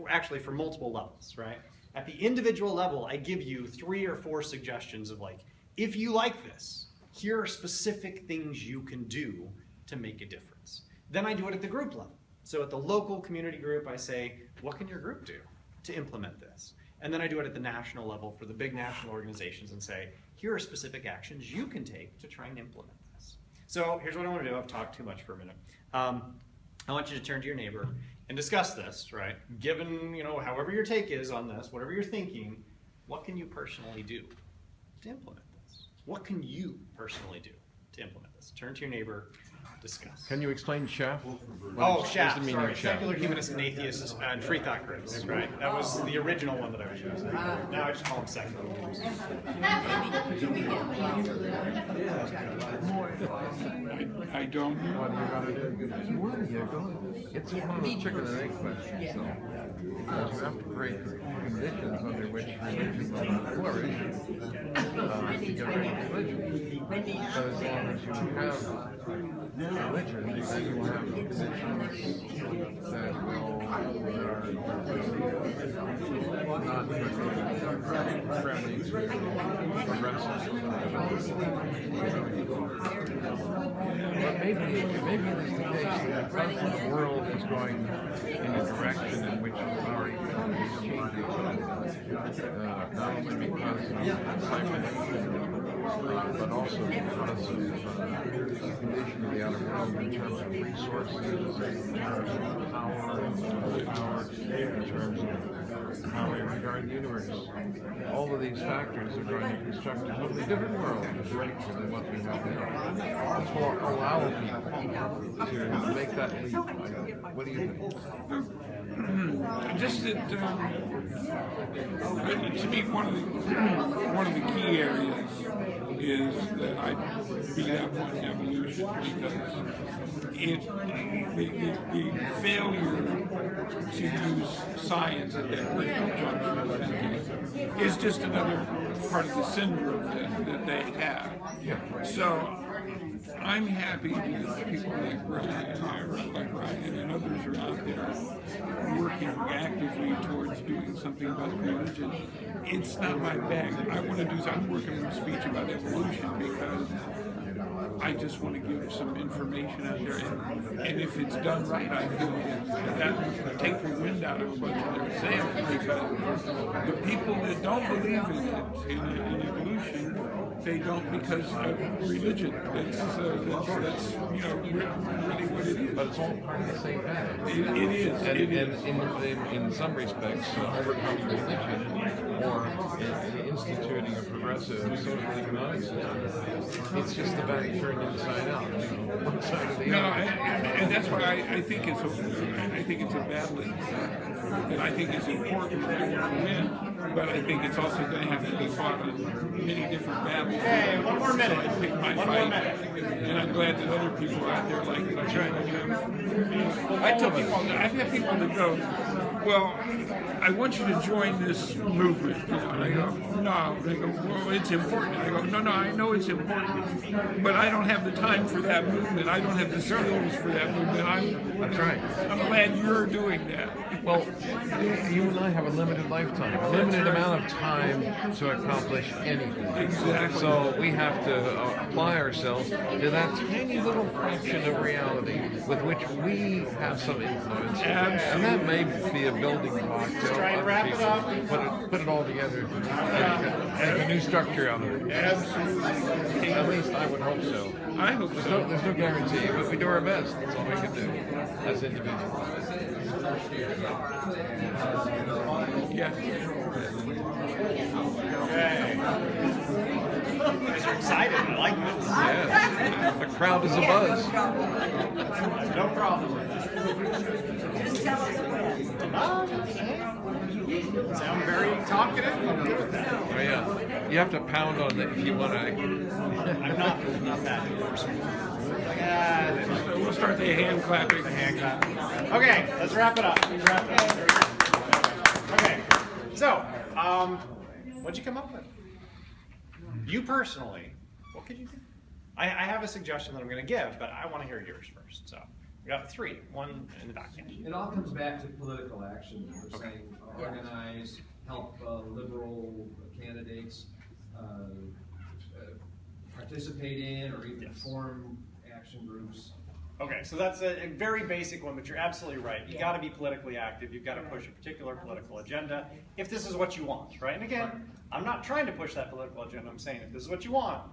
actually for multiple levels, right? At the individual level, I give you 3 or 4 suggestions of like, if you like this, here are specific things you can do to make a difference. Then I do it at the group level. So at the local community group, I say, what can your group do to implement this? And then I do it at the national level for the big national organizations and say, here are specific actions you can take to try and implement this. So here's what I want to do. I've talked too much for a minute. I want you to turn to your neighbor and discuss this, right? Given, however your take is on this, whatever you're thinking, what can you personally do to implement this? What can you personally do to implement this? Turn to your neighbor, discuss. Can you explain SHAF? SHAF, the meaning sorry, of SHAF? Secular Humanists and Atheists and Free Thought Groups, right? That was the original one that I was using. Now I just call them secular. I don't know. What are you gonna do? What are you gonna do? It's one of those chicken and egg questions. So, because you have to create conditions under which religion will not flourish to get rid of religion. But as long as you have religion, then you have conditions that will not friendly to but maybe it is the case that because the world is going in a direction in which our economy is changing, not only because of cyber, but also because of the condition of the outer world in terms of resources, in terms of power, in terms of how we regard the universe. All of these factors are going to construct a totally different world than what we have now. This will allow people to make that leap. What do you think? Just that, to me, one of the key areas is that I beat up on evolution because the failure to use science at that critical juncture of thinking is just another part of the syndrome that they have. So I'm happy that people like Ryan and others are out there working actively towards doing something about religion. It's not my bag. I'm working on a speech about evolution because I just want to give some information out there, and if it's done right, I feel that will take the wind out of a bunch of their sails, because the people that don't believe in it, in evolution, they don't because of religion. That's really what it is. But it's all part of the same bag. It is. And in some respects, overcoming religion or instituting a progressive social economic system, it's just the bag turned inside out. One side or the other. And that's why I think it's a battle, and I think it's important to win. But I think it's also going to have to be fought on many different battles. Hey, one more minute. So I pick my fight, and I'm glad that other people out there like it. I tell people, I've had people that go, well, I want you to join this movement. And I go, no. They go, well, it's important. I go, no, I know it's important, but I don't have the time for that movement. I don't have the skills for that movement. That's right. I'm glad you're doing that. Well, you and I have a limited lifetime, a limited amount of time to accomplish anything. Exactly. So we have to apply ourselves to that tiny little fraction of reality with which we have some influence. Absolutely. And that may feel a building block to help try and other wrap it people up. put it all together as a new structure out of it. Absolutely. At least I would hope so. I hope so. There's no guarantee, but we do our best. That's all we can do as individuals. Yeah. Okay. You guys are excited. I like this. Yes. The crowd is abuzz. No problem. Just tell us when. Sound very talkative. I'm good with that. Oh yeah. You have to pound on it if you want to. I'm not that forceful. So we'll start the hand clapping. Okay, let's wrap it up. Okay, so, what'd you come up with? You personally, what could you do? I have a suggestion that I'm going to give, but I want to hear yours first. So, we got three, one in the back end. It all comes back to political action. We're saying organize, help liberal candidates participate in or even form action groups. Okay, so that's a very basic one, but you're absolutely right. You got to be politically active. You've got to push a particular political agenda if this is what you want, right? And again, I'm not trying to push that political agenda. I'm saying if this is what you want,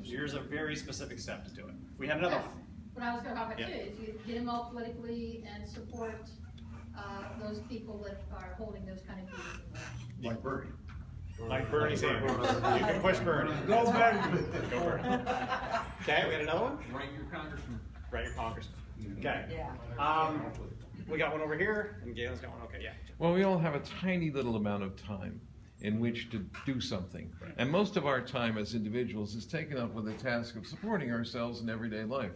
here's a very specific step to do it. We had another one. What I was going to talk about Yeah. too is you get involved politically and support those people that are holding those kind of views. Like Bernie. Like Bernie Sanders. You can push Bernie. Go Bernie. Go Bernie. Okay, we had another one? Write your congressman. Write your congressman. Okay. Yeah. We got one over here, and Galen's got one. Okay, yeah. Well, we all have a tiny little amount of time in which to do something. Right. And most of our time as individuals is taken up with the task of supporting ourselves in everyday life.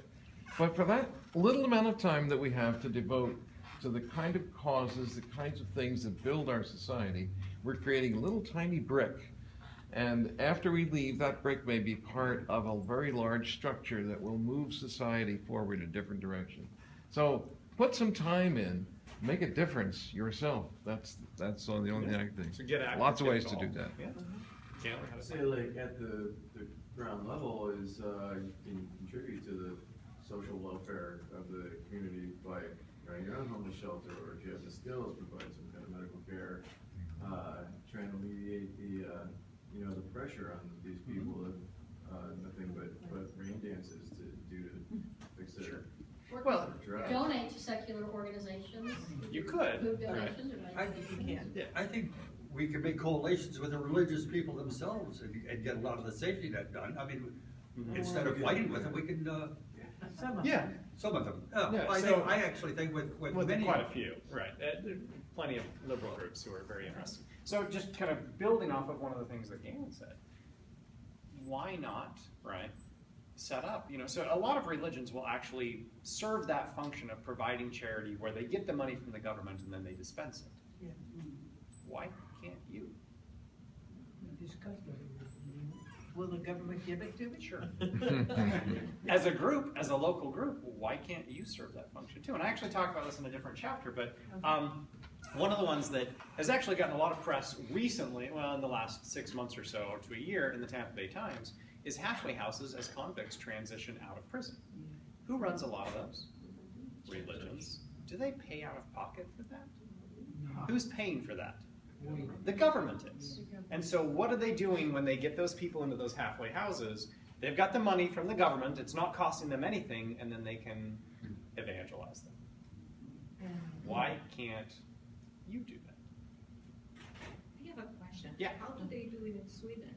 But for that little amount of time that we have to devote to the kind of causes, the kinds of things that build our society, we're creating a little tiny brick. And after we leave, that brick may be part of a very large structure that will move society forward in a different direction. So put some time in, make a difference yourself. That's the only thing I can think. So get active, Lots of get ways to do involved. that. Yeah. Galen, how I'd to say like at the ground level is you can contribute to the social welfare of the community by running your own homeless shelter, or if you have the skills, provide some kind of medical care, trying to alleviate the the pressure on these people of nothing but rain dances to do to fix their Well, drought. Donate to secular organizations. You could, Food right. donations or I think you can. I think we could make coalitions with the religious people themselves and get a lot of the safety net done. I mean, instead of fighting with them, we can, Yeah, some of them. Yeah, I actually think with many. quite a few, right. There are plenty of liberal groups who are very interested. So just kind of building off of one of the things that Galen said, why not, right, set up, so a lot of religions will actually serve that function of providing charity where they get the money from the government and then they dispense it. Yeah. Why can't you? Will the government give it to me? Sure. As a group, as a local group, why can't you serve that function too? And I actually talked about this in a different chapter, but one of the ones that has actually gotten a lot of press recently, well, in the last 6 months or so, or to a year, in the Tampa Bay Times, is halfway houses as convicts transition out of prison. Who runs a lot of those? Religions. Do they pay out of pocket for that? Who's paying for that? The government is. And so what are they doing when they get those people into those halfway houses? They've got the money from the government, it's not costing them anything, and then they can evangelize them. Why can't you do that? I have a question. Yeah. How do they do it in Sweden?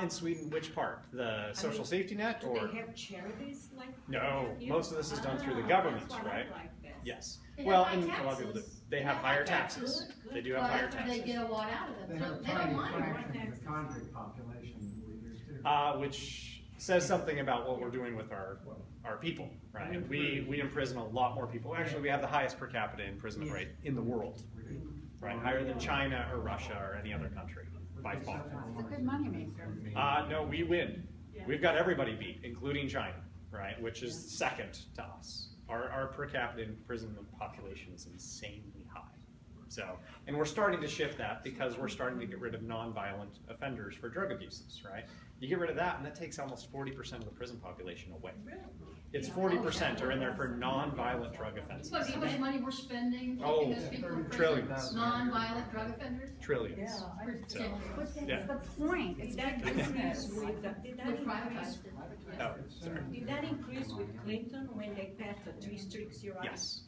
In Sweden, which part? The social safety net? Do Or they have charities like? no, here? most of this is done through the government, That's why I right? like this. Yes. They Well, have and high a lot of people do. taxes. They have higher taxes. They do have higher But they taxes. get a lot out of They them, have so a they don't tiny mind fraction it. of the convict population in leaders too. Which says something about what we're doing with our people, right? We imprison a lot more people. Actually, we have the highest per capita imprisonment rate in the world, right? Higher than China or Russia or any other country, by far. It's a good moneymaker. No, we win. We've got everybody beat, including China, right? Which is second to us. Our per capita imprisonment population is insanely high. So, and we're starting to shift that because we're starting to get rid of nonviolent offenders for drug abuses, right? You get rid of that, and that takes almost 40% of the prison population away. It's 40% are in there for non-violent drug offenses. But how much money we're spending Oh, keeping those people in prison, trillions. non-violent drug offenders? Trillions. So, But that's yeah. the point. Did that increase with, They're privatized. Oh, sorry. did that increase with Clinton when they passed the 3 strikes you're out? Yes.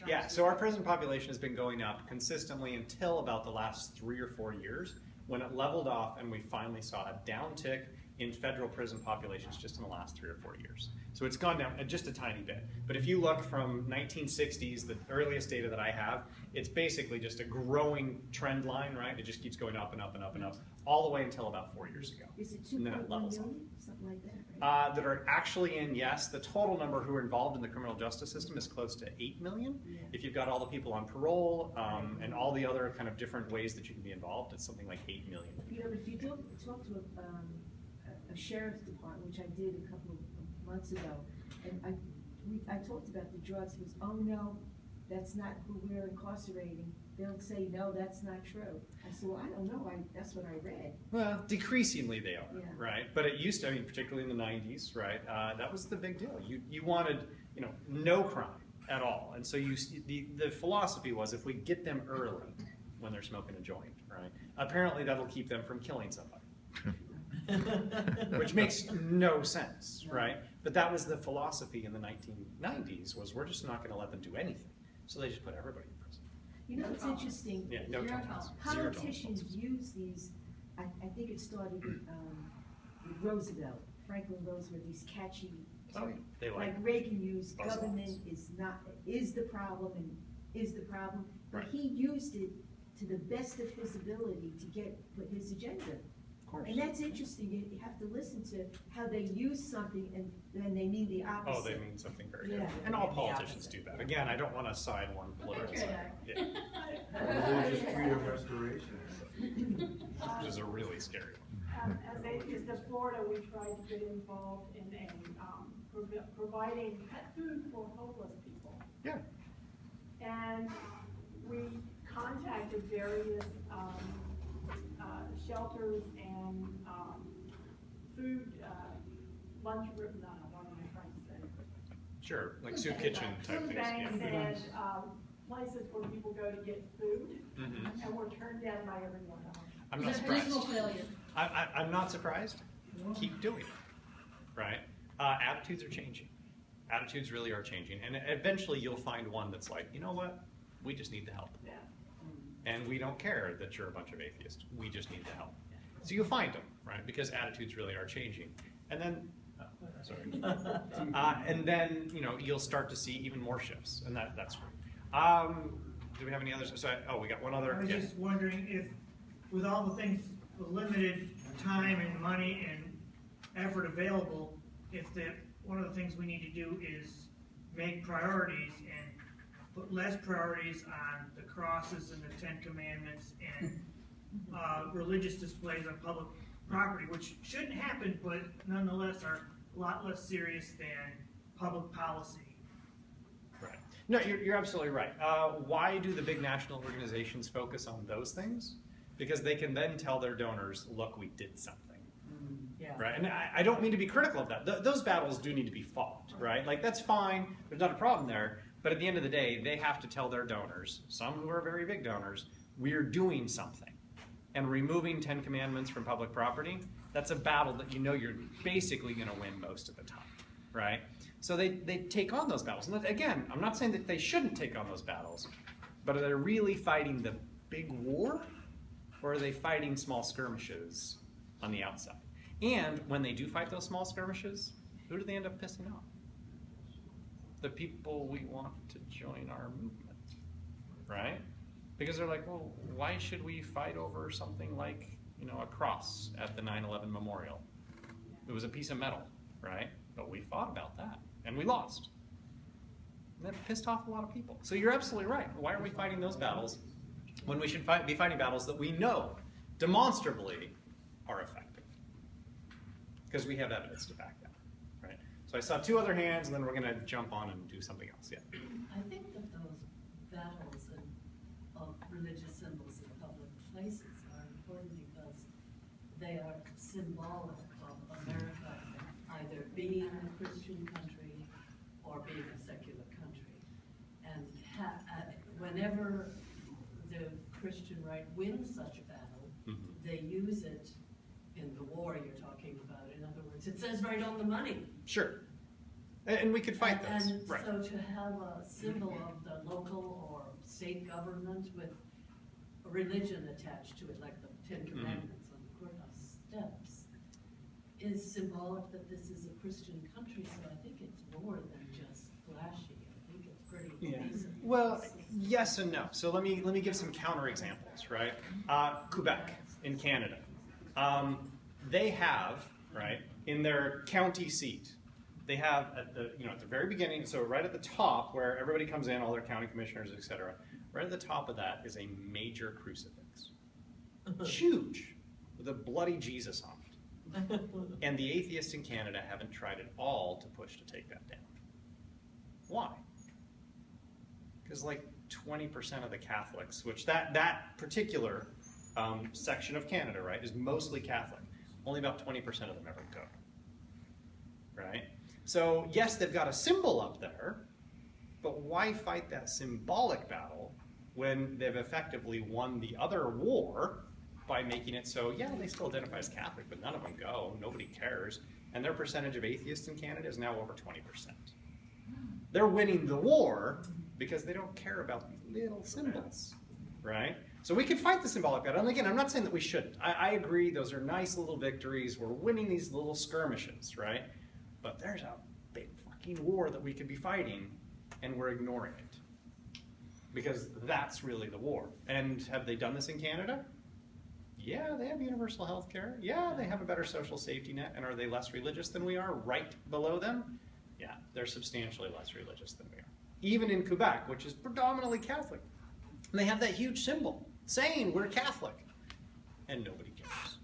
Yeah, so our prison population has been going up consistently until about the last 3 or 4 years, when it leveled off and we finally saw a downtick in federal prison populations just in the last 3 or 4 years. So it's gone down just a tiny bit. But if you look from 1960s, the earliest data that I have, it's basically just a growing trend line, right? It just keeps going up and up and up and up, all the way until about 4 years ago. Is it And then 2.1 it levels off. million, something like that, right? That are actually in, yes. The total number who are involved in the criminal justice system is close to 8 million. Yeah. If you've got all the people on parole and all the other kind of different ways that you can be involved, it's something like 8 million. You know, if you talk to a sheriff's department, which I did a couple of months ago, and I talked about the drugs, he was, oh no, that's not who we're incarcerating. They'll say, no, that's not true. I said, well, I don't know, that's what I read. Well, decreasingly they are, Yeah. right? But it used to, I mean, particularly in the 90s, right? That was the big deal. You wanted, you know, no crime at all. And so the philosophy was if we get them early when they're smoking a joint, right? Apparently that'll keep them from killing somebody. Which makes no sense, right? But that was the philosophy in the 1990s, was we're just not going to let them do anything. So they just put everybody in prison. You know, it's interesting. Yeah, no Zero tolerance. tolerance. Zero Politicians tolerance. use these, I think it started with Roosevelt, Franklin Roosevelt, these catchy, Oh, yeah. They like Reagan used, buzzwords. government is the problem and is the problem. But Right. he used it to the best of his ability to get his agenda. Of course. And that's interesting, you have to listen to how they use something and then they mean the opposite. Oh, they mean something very Yeah. different. And all The politicians opposite. do that. Again, I don't want to side one political side. Yeah. Religious freedom restoration. Which is a really scary one. As Atheists of Florida, we tried to get involved in providing pet food for homeless people. Yeah. And we contacted various shelters and food, what am I trying to say? Sure, like soup kitchen type Food things. banks Yeah. and places where people go to get food, Mhm. and were turned down by everyone else. I'm not It's a dismal surprised. failure. I'm not surprised. Keep doing it, right? Attitudes are changing. Attitudes really are changing. And eventually you'll find one that's like, you know what? We just need the help. Yeah. And we don't care that you're a bunch of atheists. We just need the help. So you'll find them, right? Because attitudes really are changing. And then, sorry. And then, you know, you'll start to see even more shifts. And that's great. Do we have any others? So, we got one other. I was Yeah. just wondering if, with all the things, the limited time and money and effort available, if one of the things we need to do is make priorities and put less priorities on the crosses and the 10 Commandments and religious displays on public property, which shouldn't happen, but nonetheless are a lot less serious than public policy. Right. No, you're absolutely right. Why do the big national organizations focus on those things? Because they can then tell their donors, look, we did something. Yeah. Right? And I don't mean to be critical of that. Those battles do need to be fought, right? Like, that's fine. There's not a problem there. But at the end of the day, they have to tell their donors, some who are very big donors, we're doing something. And removing 10 Commandments from public property, that's a battle that you know you're basically going to win most of the time, right? So they take on those battles. And again, I'm not saying that they shouldn't take on those battles, but are they really fighting the big war? Or are they fighting small skirmishes on the outside? And when they do fight those small skirmishes, who do they end up pissing off? The people we want to join our movement, right? Because they're like, well, why should we fight over something like, you know, a cross at the 9/11 memorial? It was a piece of metal, right? But we fought about that, and we lost. And that pissed off a lot of people. So you're absolutely right. Why are we fighting those battles when we should be fighting battles that we know demonstrably are effective? Because we have evidence to back that, right? So I saw two other hands, and then we're going to jump on and do something else. Yeah. I think that those battles of religious symbols in public places are important because they are symbolic of either being a Christian country or being a secular country. And whenever the Christian right wins such a battle, they use it in the war you're talking about. In other words, it says right on the money. Sure. And we could fight those. And Right. so to have a symbol of the local or state government with religion attached to it, like the Ten Commandments on the courthouse steps, is symbolic that this is a Christian country, so I think it's more than just flashy. I think it's pretty decent. Well, yes and no. So let me give some counterexamples, right? Quebec in Canada. They have, right, in their county seat, they have at the very beginning, so right at the top where everybody comes in, all their county commissioners, etc. Right at the top of that is a major crucifix. Huge, with a bloody Jesus on it. And the atheists in Canada haven't tried at all to push to take that down. Why? Because like 20% of the Catholics, which that particular section of Canada, right, is mostly Catholic. Only about 20% of them ever go. Right? So yes, they've got a symbol up there, but why fight that symbolic battle when they've effectively won the other war by making it so, yeah, they still identify as Catholic, but none of them go, nobody cares, and their percentage of atheists in Canada is now over 20%. They're winning the war because they don't care about these little symbols, right? So we could fight the symbolic battle, and again, I'm not saying that we shouldn't. I agree, those are nice little victories, we're winning these little skirmishes, right? But there's a big fucking war that we could be fighting, and we're ignoring it. Because that's really the war. And have they done this in Canada? Yeah, they have universal health care. Yeah, they have a better social safety net. And are they less religious than we are right below them? Yeah, they're substantially less religious than we are. Even in Quebec, which is predominantly Catholic. And they have that huge symbol saying we're Catholic. And nobody cares.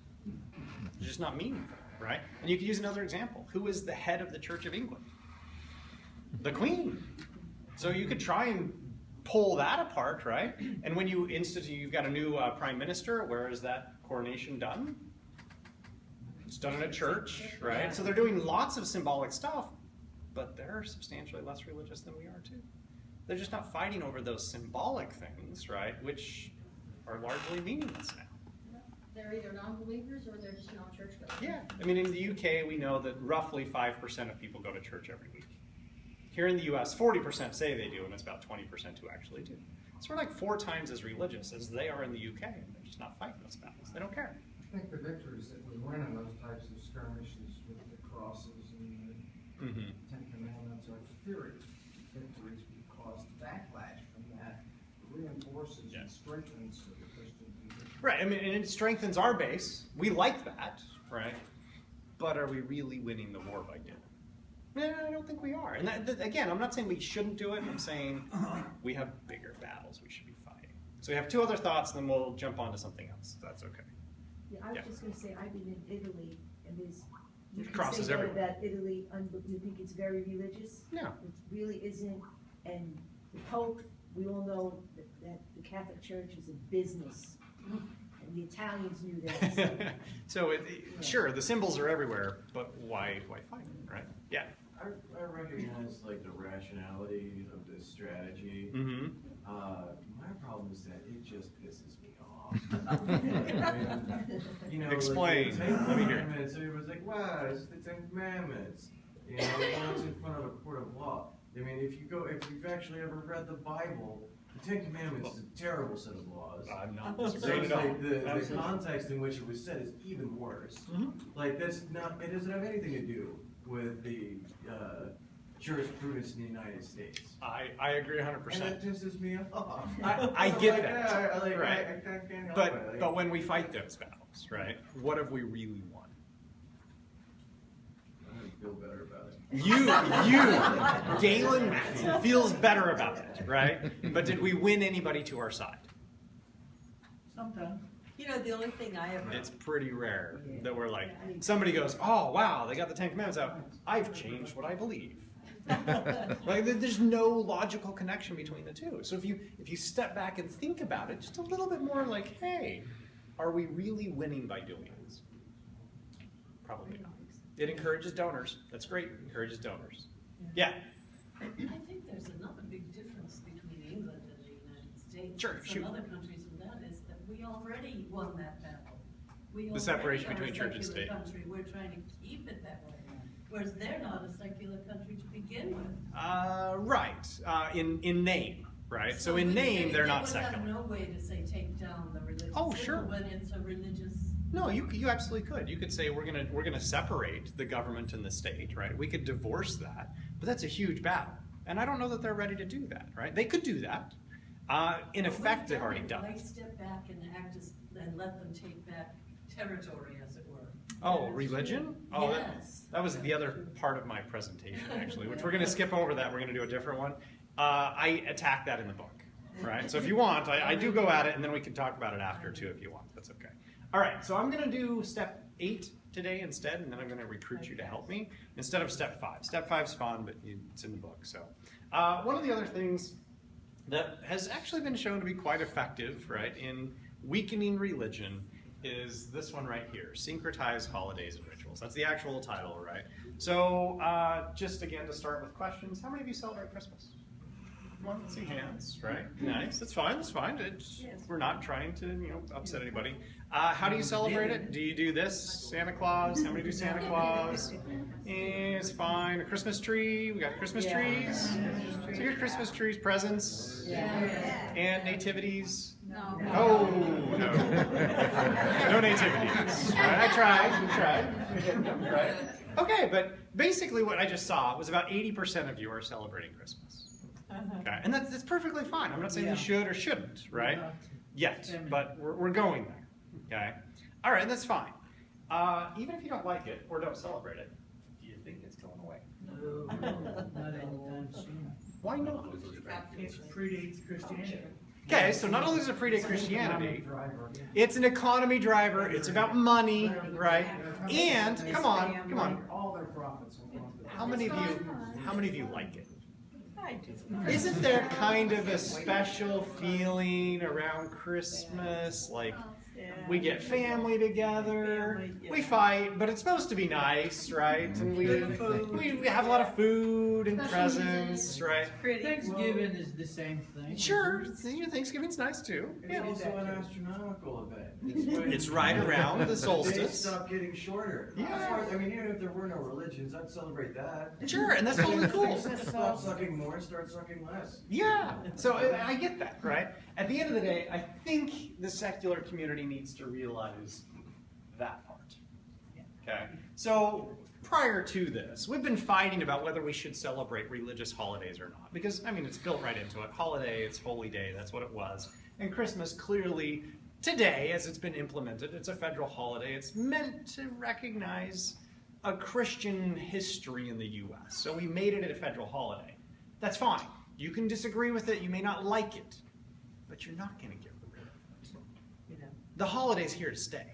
It's just not meaningful. Right? And you can use another example. Who is the head of the Church of England? The Queen. So you could try and pull that apart, right? And when you you've got a new Prime Minister, where is that coronation done? It's done in a church, right? So they're doing lots of symbolic stuff, but they're substantially less religious than we are too. They're just not fighting over those symbolic things, right? Which are largely meaningless now. They're either non-believers or they're just not churchgoers. Yeah, I mean, in the UK, we know that roughly 5% of people go to church every week. Here in the US, 40% say they do, and it's about 20% who actually do. So we're like 4 times as religious as they are in the UK, and they're just not fighting those battles. They don't care. I think the victories that we win in those types of skirmishes with the crosses and the Ten Commandments are theory victories, because the backlash from that reinforces and strengthens the Christian position. Right, I mean, and it strengthens our base. We like that, right? But are we really winning the war by doing it? No, I don't think we are. And again, I'm not saying we shouldn't do it. I'm saying we have bigger battles we should be fighting. So we have 2 other thoughts, and then we'll jump on to something else, if that's okay. Yeah, I was just going to say, I've been in Italy, and there's, you It can crosses say that everywhere. about Italy, you think it's very religious? No. It really isn't, and the Pope, we all know that the Catholic Church is a business, and the Italians knew that. So, sure, the symbols are everywhere, but why fight, right? Yeah. I recognize like the rationality of this strategy. Mm-hmm. My problem is that it just pisses me off. I mean, you know, Explain. Like, the Ten Let me hear. Commandments, everybody's like, wow, it's the Ten Commandments. You know, once in front of a court of law. I mean, if you've actually ever read the Bible, the Ten Commandments is a terrible set of laws. I'm not So disagreeing it's at all. like the context in which it was said is even worse. Like it doesn't have anything to do with the jurisprudence in the United States. I agree 100%. And that pisses me off. I So, get like, that, yeah, right? I can't help it. Like, But when we fight those battles, right, what have we really won? I don't feel better about it. You, Galen Matson, feels better about it, right? But did we win anybody to our side? Sometimes. You know, the only thing I ever, It's pretty rare that we're like, somebody goes, oh, wow, they got the 10 Commandments out. I've changed what I believe. Like, there's no logical connection between the two. So if you step back and think about it just a little bit more, like, hey, are we really winning by doing this? Probably not. It encourages donors. That's great. It encourages donors. Yeah. I think there's another big difference between England and the United States. Sure, and shoot. some other countries, and that is that we already won that battle. We The separation already are between a church and secular state. country. We're trying to keep it that way. Whereas they're not a secular country to begin with. Right. In name, right? So in we name, really- they're not They would have secular. no way to say take down the religious Oh, symbol sure. when it's a religious. No, you absolutely could. You could say we're gonna separate the government and the state, right? We could divorce that, but that's a huge battle, and I don't know that they're ready to do that, right? They could do that. In effect, they've already done Why it. step back and act as, and let them take back territory, as it were? Oh, religion? Oh, Yes. that was the other part of my presentation, actually, which we're gonna skip over that. We're gonna do a different one. I attack that in the book, right? So if you want, I do go at it, and then we can talk about it after too, if you want. That's okay. All right, so I'm gonna do step 8 today instead, and then I'm gonna recruit you to help me instead of step 5. Step 5's fun, but it's in the book. So one of the other things that has actually been shown to be quite effective, right, in weakening religion is this one right here, Syncretized Holidays and Rituals. That's the actual title, right? So just again to start with questions, how many of you celebrate Christmas? Come on, let's see hands, right? Nice, that's fine, that's fine. We're not trying to, upset anybody. How do you celebrate it? Do you do this, Santa Claus? How many do Santa Claus? It's fine. A Christmas tree, we got Christmas trees. So here's Christmas trees, presents, and nativities. No. Oh, no. No nativities. Right, I tried. Right? Okay, but basically what I just saw was about 80% of you are celebrating Christmas. Okay, and that's perfectly fine. I'm not saying you should or shouldn't, right? Yet, but we're going there. Okay? All right, that's fine. Even if you don't like it or don't celebrate it, do you think it's going away? No, not anytime soon. Why not? It predates Christianity. Okay, so not only does it predate Christianity, it's an economy driver, it's about money, right? And, come on, All their profits will go to how many of you like it? I do. Isn't there kind of a special feeling around Christmas? Like, we get family together, we fight, but it's supposed to be nice, right? And we have a lot of food and presents, right? Thanksgiving is the same thing. Sure, Thanksgiving's nice too. It's Yeah. also an astronomical event. It's right around the Days solstice. stop getting shorter. Yeah. As far as- I mean, even if there were no religions, I'd celebrate that. Sure, and that's totally cool. Stop sucking more, start sucking less. Yeah, so I get that, right? At the end of the day, I think the secular community needs to realize that part. Okay, so prior to this, we've been fighting about whether we should celebrate religious holidays or not, because, I mean, it's built right into it. Holiday, it's holy day, that's what it was. And Christmas, clearly, today, as it's been implemented, it's a federal holiday. It's meant to recognize a Christian history in the U.S., so we made it a federal holiday. That's fine. You can disagree with it, you may not like it, but you're not going to get rid of it. The holiday's here to stay.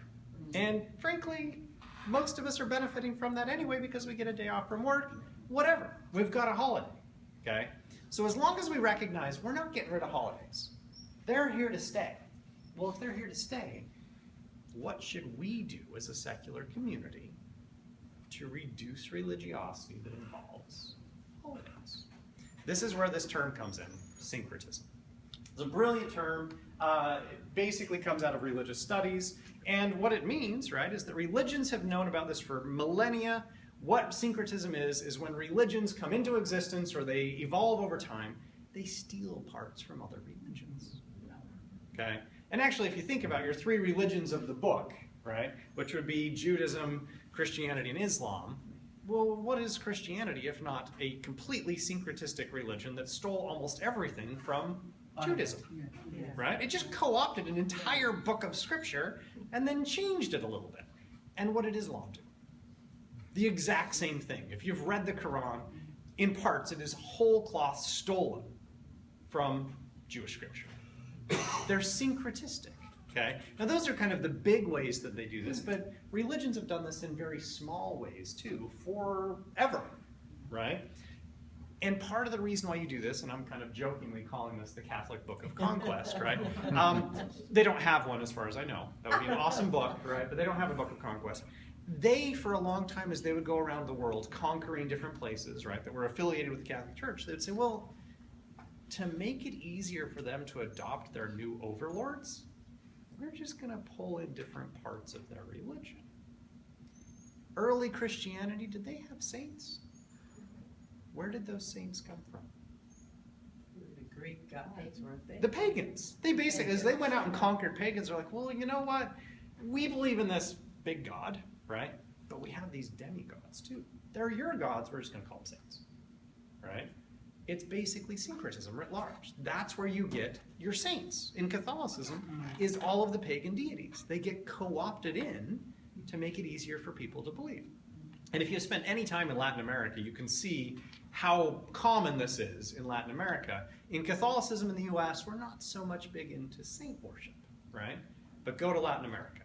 And frankly, most of us are benefiting from that anyway because we get a day off from work, whatever. We've got a holiday, okay? So as long as we recognize we're not getting rid of holidays, they're here to stay. Well, if they're here to stay, what should we do as a secular community to reduce religiosity that involves holidays? This is where this term comes in, syncretism. It's a brilliant term. It basically comes out of religious studies. And what it means, right, is that religions have known about this for millennia. What syncretism is when religions come into existence or they evolve over time, they steal parts from other religions. Okay? And actually, if you think about your 3 religions of the book, right, which would be Judaism, Christianity, and Islam, well, what is Christianity if not a completely syncretistic religion that stole almost everything from Judaism, right? It just co-opted an entire book of scripture and then changed it a little bit. And what did Islam do? The exact same thing. If you've read the Quran, in parts it is whole cloth stolen from Jewish scripture. They're syncretistic, okay? Now those are kind of the big ways that they do this, but religions have done this in very small ways too, forever, right? And part of the reason why you do this, and I'm kind of jokingly calling this the Catholic Book of Conquest, right? They don't have one as far as I know. That would be an awesome book, right? But they don't have a Book of Conquest. they, for a long time, as they would go around the world conquering different places, right, that were affiliated with the Catholic Church, they would say, well, to make it easier for them to adopt their new overlords, we're just going to pull in different parts of their religion. Early Christianity, did they have saints? Where did those saints come from? The Greek gods, weren't they? The pagans. They basically, as they went out and conquered pagans, they're like, well, you know what? We believe in this big God, right? But we have these demigods too. They're your gods, we're just going to call them saints, right? It's basically syncretism writ large. That's where you get your saints. In Catholicism is all of the pagan deities. They get co-opted in to make it easier for people to believe. And if you spend any time in Latin America, you can see how common this is in Latin America. In Catholicism in the US, we're not so much big into saint worship, right? But go to Latin America,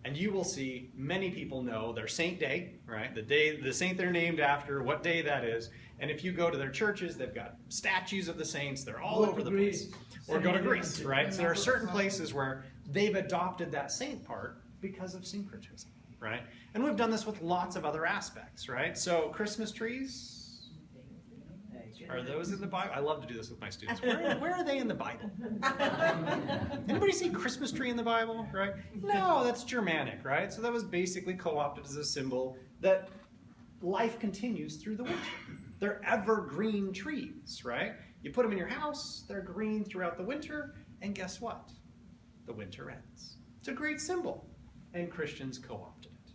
and you will see many people know their saint day, right? The saint they're named after, what day that is. And if you go to their churches, they've got statues of the saints. They're all over the place. Or go to Greece, right? So there are certain places where they've adopted that saint part because of syncretism, right? And we've done this with lots of other aspects, right? So Christmas trees, are those in the Bible? I love to do this with my students. Where are they in the Bible? Anybody see Christmas tree in the Bible, right? No, that's Germanic, right? So that was basically co-opted as a symbol that life continues through the winter. They're evergreen trees, right? You put them in your house, they're green throughout the winter, and guess what? The winter ends. It's a great symbol, and Christians co-opted it.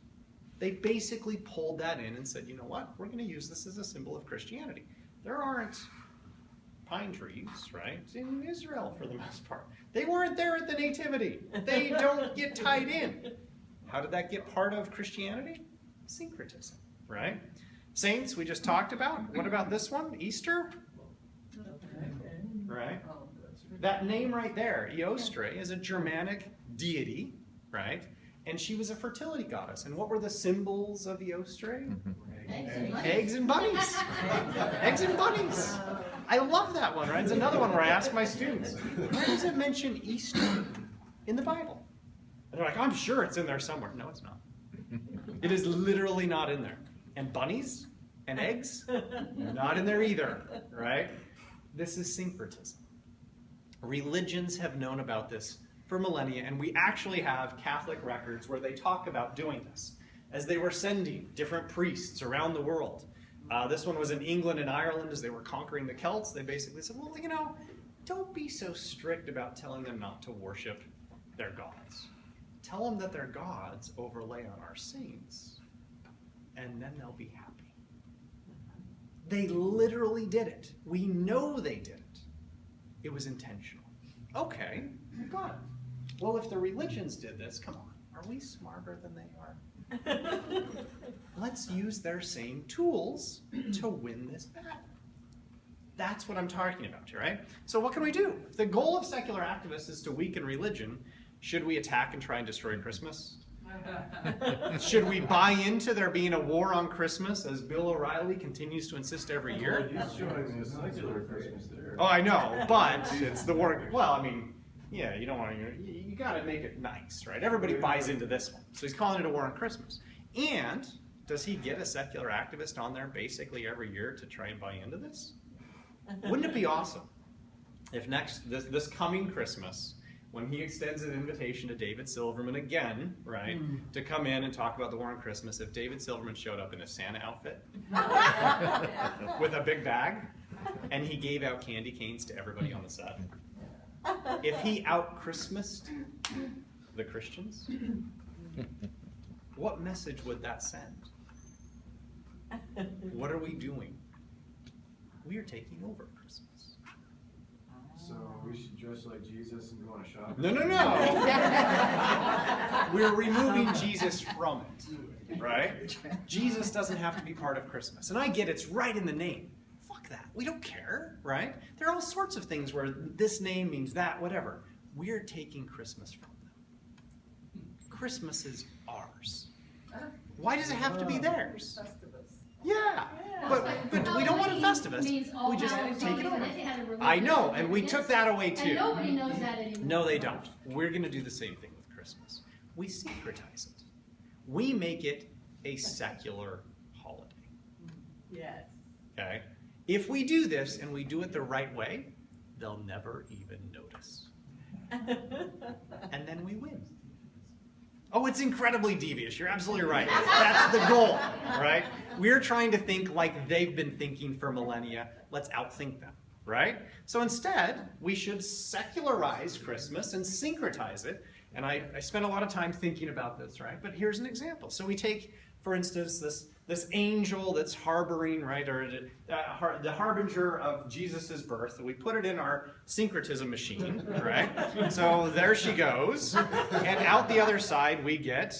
They basically pulled that in and said, you know what? We're going to use this as a symbol of Christianity. There aren't pine trees, right, in Israel for the most part. They weren't there at the Nativity. They don't get tied in. How did that get part of Christianity? Syncretism, right? Saints, we just talked about. What about this one? Easter? Right? That name right there, Eostre, is a Germanic deity, right? And she was a fertility goddess. And what were the symbols of Eostre? Eggs and bunnies. Eggs and bunnies. I love that one, right? It's another one where I ask my students, where does it mention Easter in the Bible? And they're like, I'm sure it's in there somewhere. No, it's not. It is literally not in there. And bunnies and eggs, not in there either, right? This is syncretism. Religions have known about this for millennia, and we actually have Catholic records where they talk about doing this as they were sending different priests around the world. This one was in England and Ireland as they were conquering the Celts. They basically said, well, you know, don't be so strict about telling them not to worship their gods. Tell them that their gods overlay on our saints, and then they'll be happy. They literally did it. We know they did it. It was intentional. Okay, got it. Well, if the religions did this, come on, are we smarter than they are? Let's use their same tools to win this battle. That's what I'm talking about here, right? So what can we do? If the goal of secular activists is to weaken religion, should we attack and try and destroy Christmas? Should we buy into there being a war on Christmas, as Bill O'Reilly continues to insist every year? He's showing the secular Christmas there. Oh, I know, but it's the war. Well, I mean, yeah, you don't want to. You got to make it nice, right? Everybody buys into this one, so he's calling it a war on Christmas. And does he get a secular activist on there basically every year to try and buy into this? Wouldn't it be awesome if this coming Christmas, when he extends an invitation to David Silverman again, right, to come in and talk about the war on Christmas, if David Silverman showed up in a Santa outfit with a big bag, and he gave out candy canes to everybody on the set, if he out-Christmased the Christians, what message would that send? What are we doing? We are taking over Christmas. So we should dress like Jesus and go on a shopping. No, no, no. We're removing Jesus from it, right? Jesus doesn't have to be part of Christmas. And I get it's right in the name. Fuck that. We don't care, right? There are all sorts of things where this name means that, whatever. We're taking Christmas from them. Christmas is ours. Why does it have to be theirs? Yeah, but we don't want a Festivus. We just take it over. I know, and we took that away too. And nobody knows that anymore. No, they don't. We're going to do the same thing with Christmas. We syncretize it. We make it a secular holiday. Yes. Okay? If we do this and we do it the right way, they'll never even notice. And then we win. Oh, it's incredibly devious. You're absolutely right. That's the goal, right? We're trying to think like they've been thinking for millennia. Let's outthink them, right? So instead, we should secularize Christmas and syncretize it. And I spent a lot of time thinking about this, right? But here's an example. So we take, for instance, this angel that's harboring, right, or the harbinger of Jesus' birth. We put it in our syncretism machine, right? So there she goes. And out the other side, we get...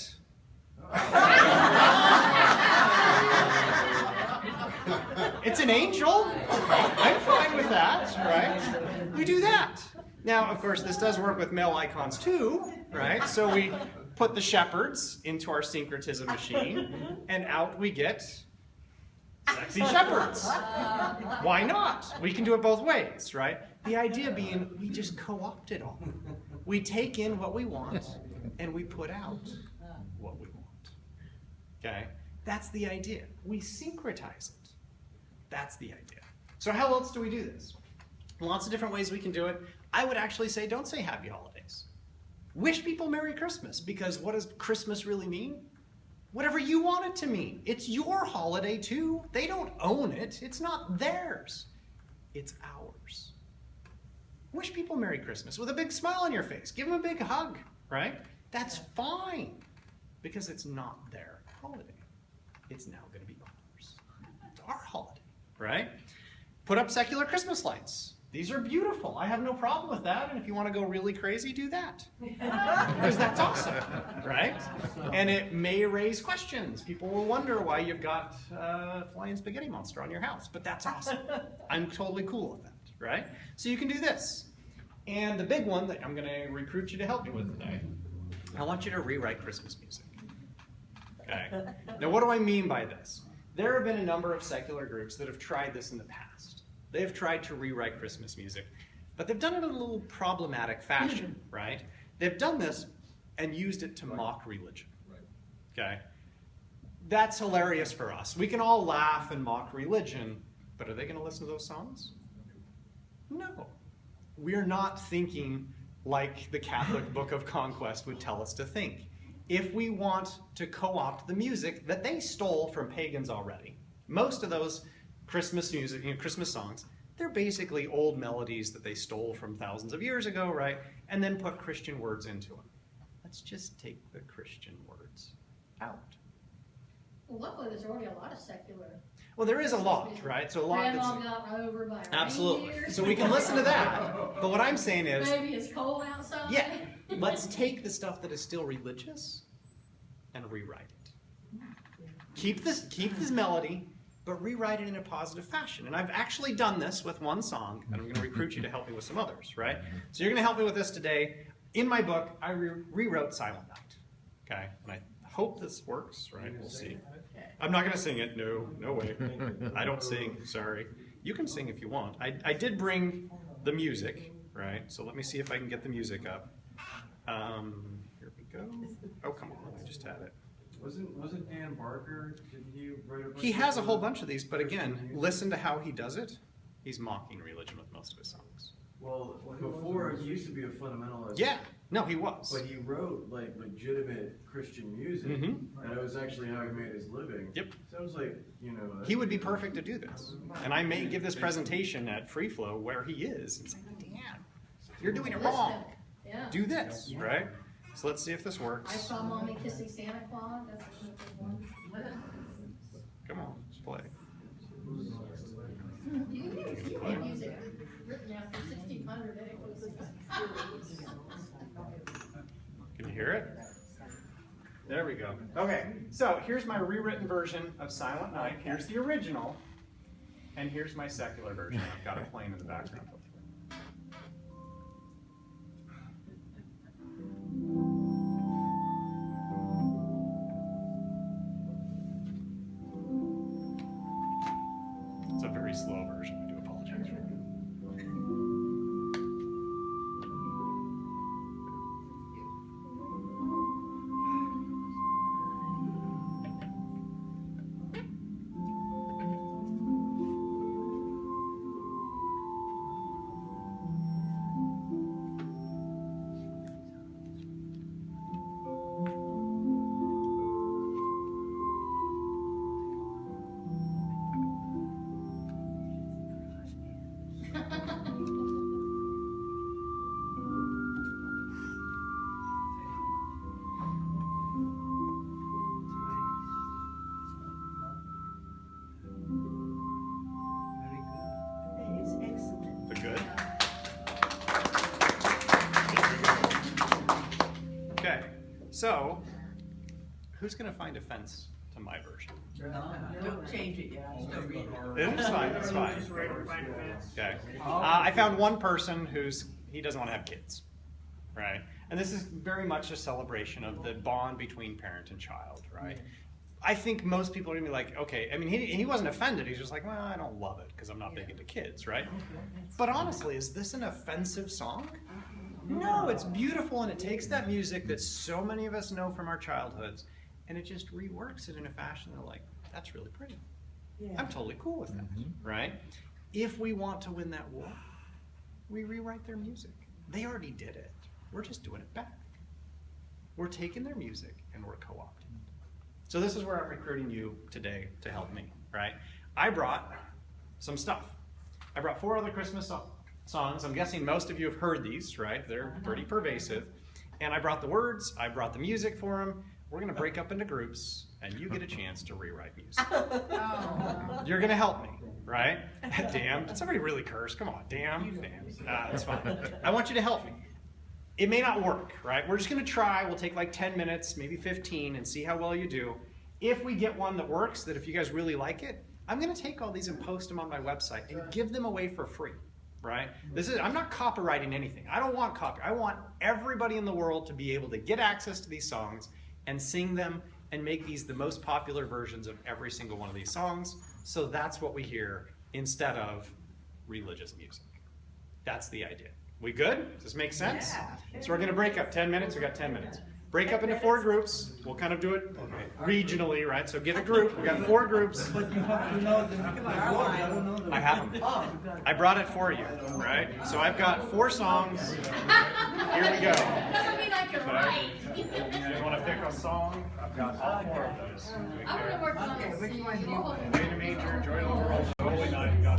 It's an angel. I'm fine with that, right? We do that. Now, of course, this does work with male icons too, right? So we put the shepherds into our syncretism machine, and out we get sexy shepherds. Why not? We can do it both ways, right? The idea being we just co-opt it all. We take in what we want, and we put out what we want. Okay? That's the idea. We syncretize it. That's the idea. So how else do we do this? Lots of different ways we can do it. I would actually say don't say happy holidays. Wish people Merry Christmas, because what does Christmas really mean? Whatever you want it to mean. It's your holiday too. They don't own it. It's not theirs. It's ours. Wish people Merry Christmas with a big smile on your face. Give them a big hug, right? That's fine, because it's not their holiday. It's now going to be ours. It's our holiday, right? Put up secular Christmas lights. These are beautiful. I have no problem with that. And if you want to go really crazy, do that. Because that's awesome, right? And it may raise questions. People will wonder why you've got a flying spaghetti monster on your house. But that's awesome. I'm totally cool with that, right? So you can do this. And the big one that I'm going to recruit you to help me with today, I want you to rewrite Christmas music. Okay? Now, what do I mean by this? There have been a number of secular groups that have tried this in the past. They've tried to rewrite Christmas music, but they've done it in a little problematic fashion, right? They've done this and used it to mock religion, okay? That's hilarious for us. We can all laugh and mock religion, but are they going to listen to those songs? No. We're not thinking like the Catholic Book of Conquest would tell us to think. If we want to co-opt the music that they stole from pagans already, most of those Christmas music, Christmas songs, they're basically old melodies that they stole from thousands of years ago, right? And then put Christian words into them. Let's just take the Christian words out. Well, luckily, there's already a lot of secular. Well, there is a lot, right? So a lot. Grandma got run over by a Absolutely. reindeer. So we can listen to that. But what I'm saying is, Maybe it's cold outside. yeah, let's take the stuff that is still religious and rewrite it. Keep this melody, but rewrite it in a positive fashion. And I've actually done this with one song, and I'm going to recruit you to help me with some others, right? So you're going to help me with this today. In my book, I rewrote Silent Night, okay? And I hope this works, right? We'll see. I'm not going to sing it. No way. I don't sing, sorry. You can sing if you want. I did bring the music, right? So let me see if I can get the music up. Here we go. Oh, come on, I just had it. Wasn't Dan Barker, didn't he write a bunch He has a whole bunch of these, but again, listen to how he does it. He's mocking religion with most of his songs. Well, before he used to be a fundamentalist. Yeah, no, he was. But he wrote like legitimate Christian music, and it was actually how he made his living. Yep. Sounds like, you know. He would be perfect to do this. And I may give this presentation at Free Flow where he is and say, Dan, you're doing it wrong. Yeah. Do this, right? So let's see if this works. I saw Mommy Kissing Santa Claus. That's a good one. Come on, play. You have music written after 1600 anyways. Can you hear it? There we go. Okay, so here's my rewritten version of Silent Night. Here's the original. And here's my secular version. I've got it playing in the background. It's a very slow version. I do apologize for that. good. Okay, so who's gonna find offense to my version? Don't change it yet. Still reading. It's fine, it's fine. Just ready to find offense. Okay. I found one person he doesn't want to have kids, right? And this is very much a celebration of the bond between parent and child, right? I think most people are gonna be like, okay, I mean, he wasn't offended. He's just like, well, I don't love it because I'm not big into kids, right? But honestly, is this an offensive song? No, it's beautiful, and it takes that music that so many of us know from our childhoods, and it just reworks it in a fashion that, like, that's really pretty. I'm totally cool with that, right? If we want to win that war, we rewrite their music. They already did it. We're just doing it back. We're taking their music and we're co-opting it. So this is where I'm recruiting you today to help me, right? I brought some stuff. I brought 4 other Christmas songs. I'm guessing most of you have heard these, right? They're pretty pervasive. And I brought the words, I brought the music for them. We're gonna break up into groups and you get a chance to rewrite music. You're gonna help me, right? Damn, did somebody really curse? Come on, damn. That's fine. I want you to help me. It may not work, right? We're just gonna try. We'll take like 10 minutes, maybe 15, and see how well you do. If we get one that works, that if you guys really like it, I'm gonna take all these and post them on my website and give them away for free, right? I'm not copywriting anything. I don't want copy. I want everybody in the world to be able to get access to these songs and sing them and make these the most popular versions of every single one of these songs. So that's what we hear instead of religious music. That's the idea. We good? Does this make sense? Yeah. So we're gonna break up 10 minutes, we got 10 minutes. Break up into 4 groups. We'll kind of do it regionally, right? So get a group, we got 4 groups. But you have to know the words, I don't know the I have them. I brought it for you, right? So I've got 4 songs. Here we go. Doesn't mean I can write. You wanna pick a song? I've got all 4 of those. I'm gonna work on Okay, this. which one do you want? Way to Manger, Joy to the World, Holy Night, God.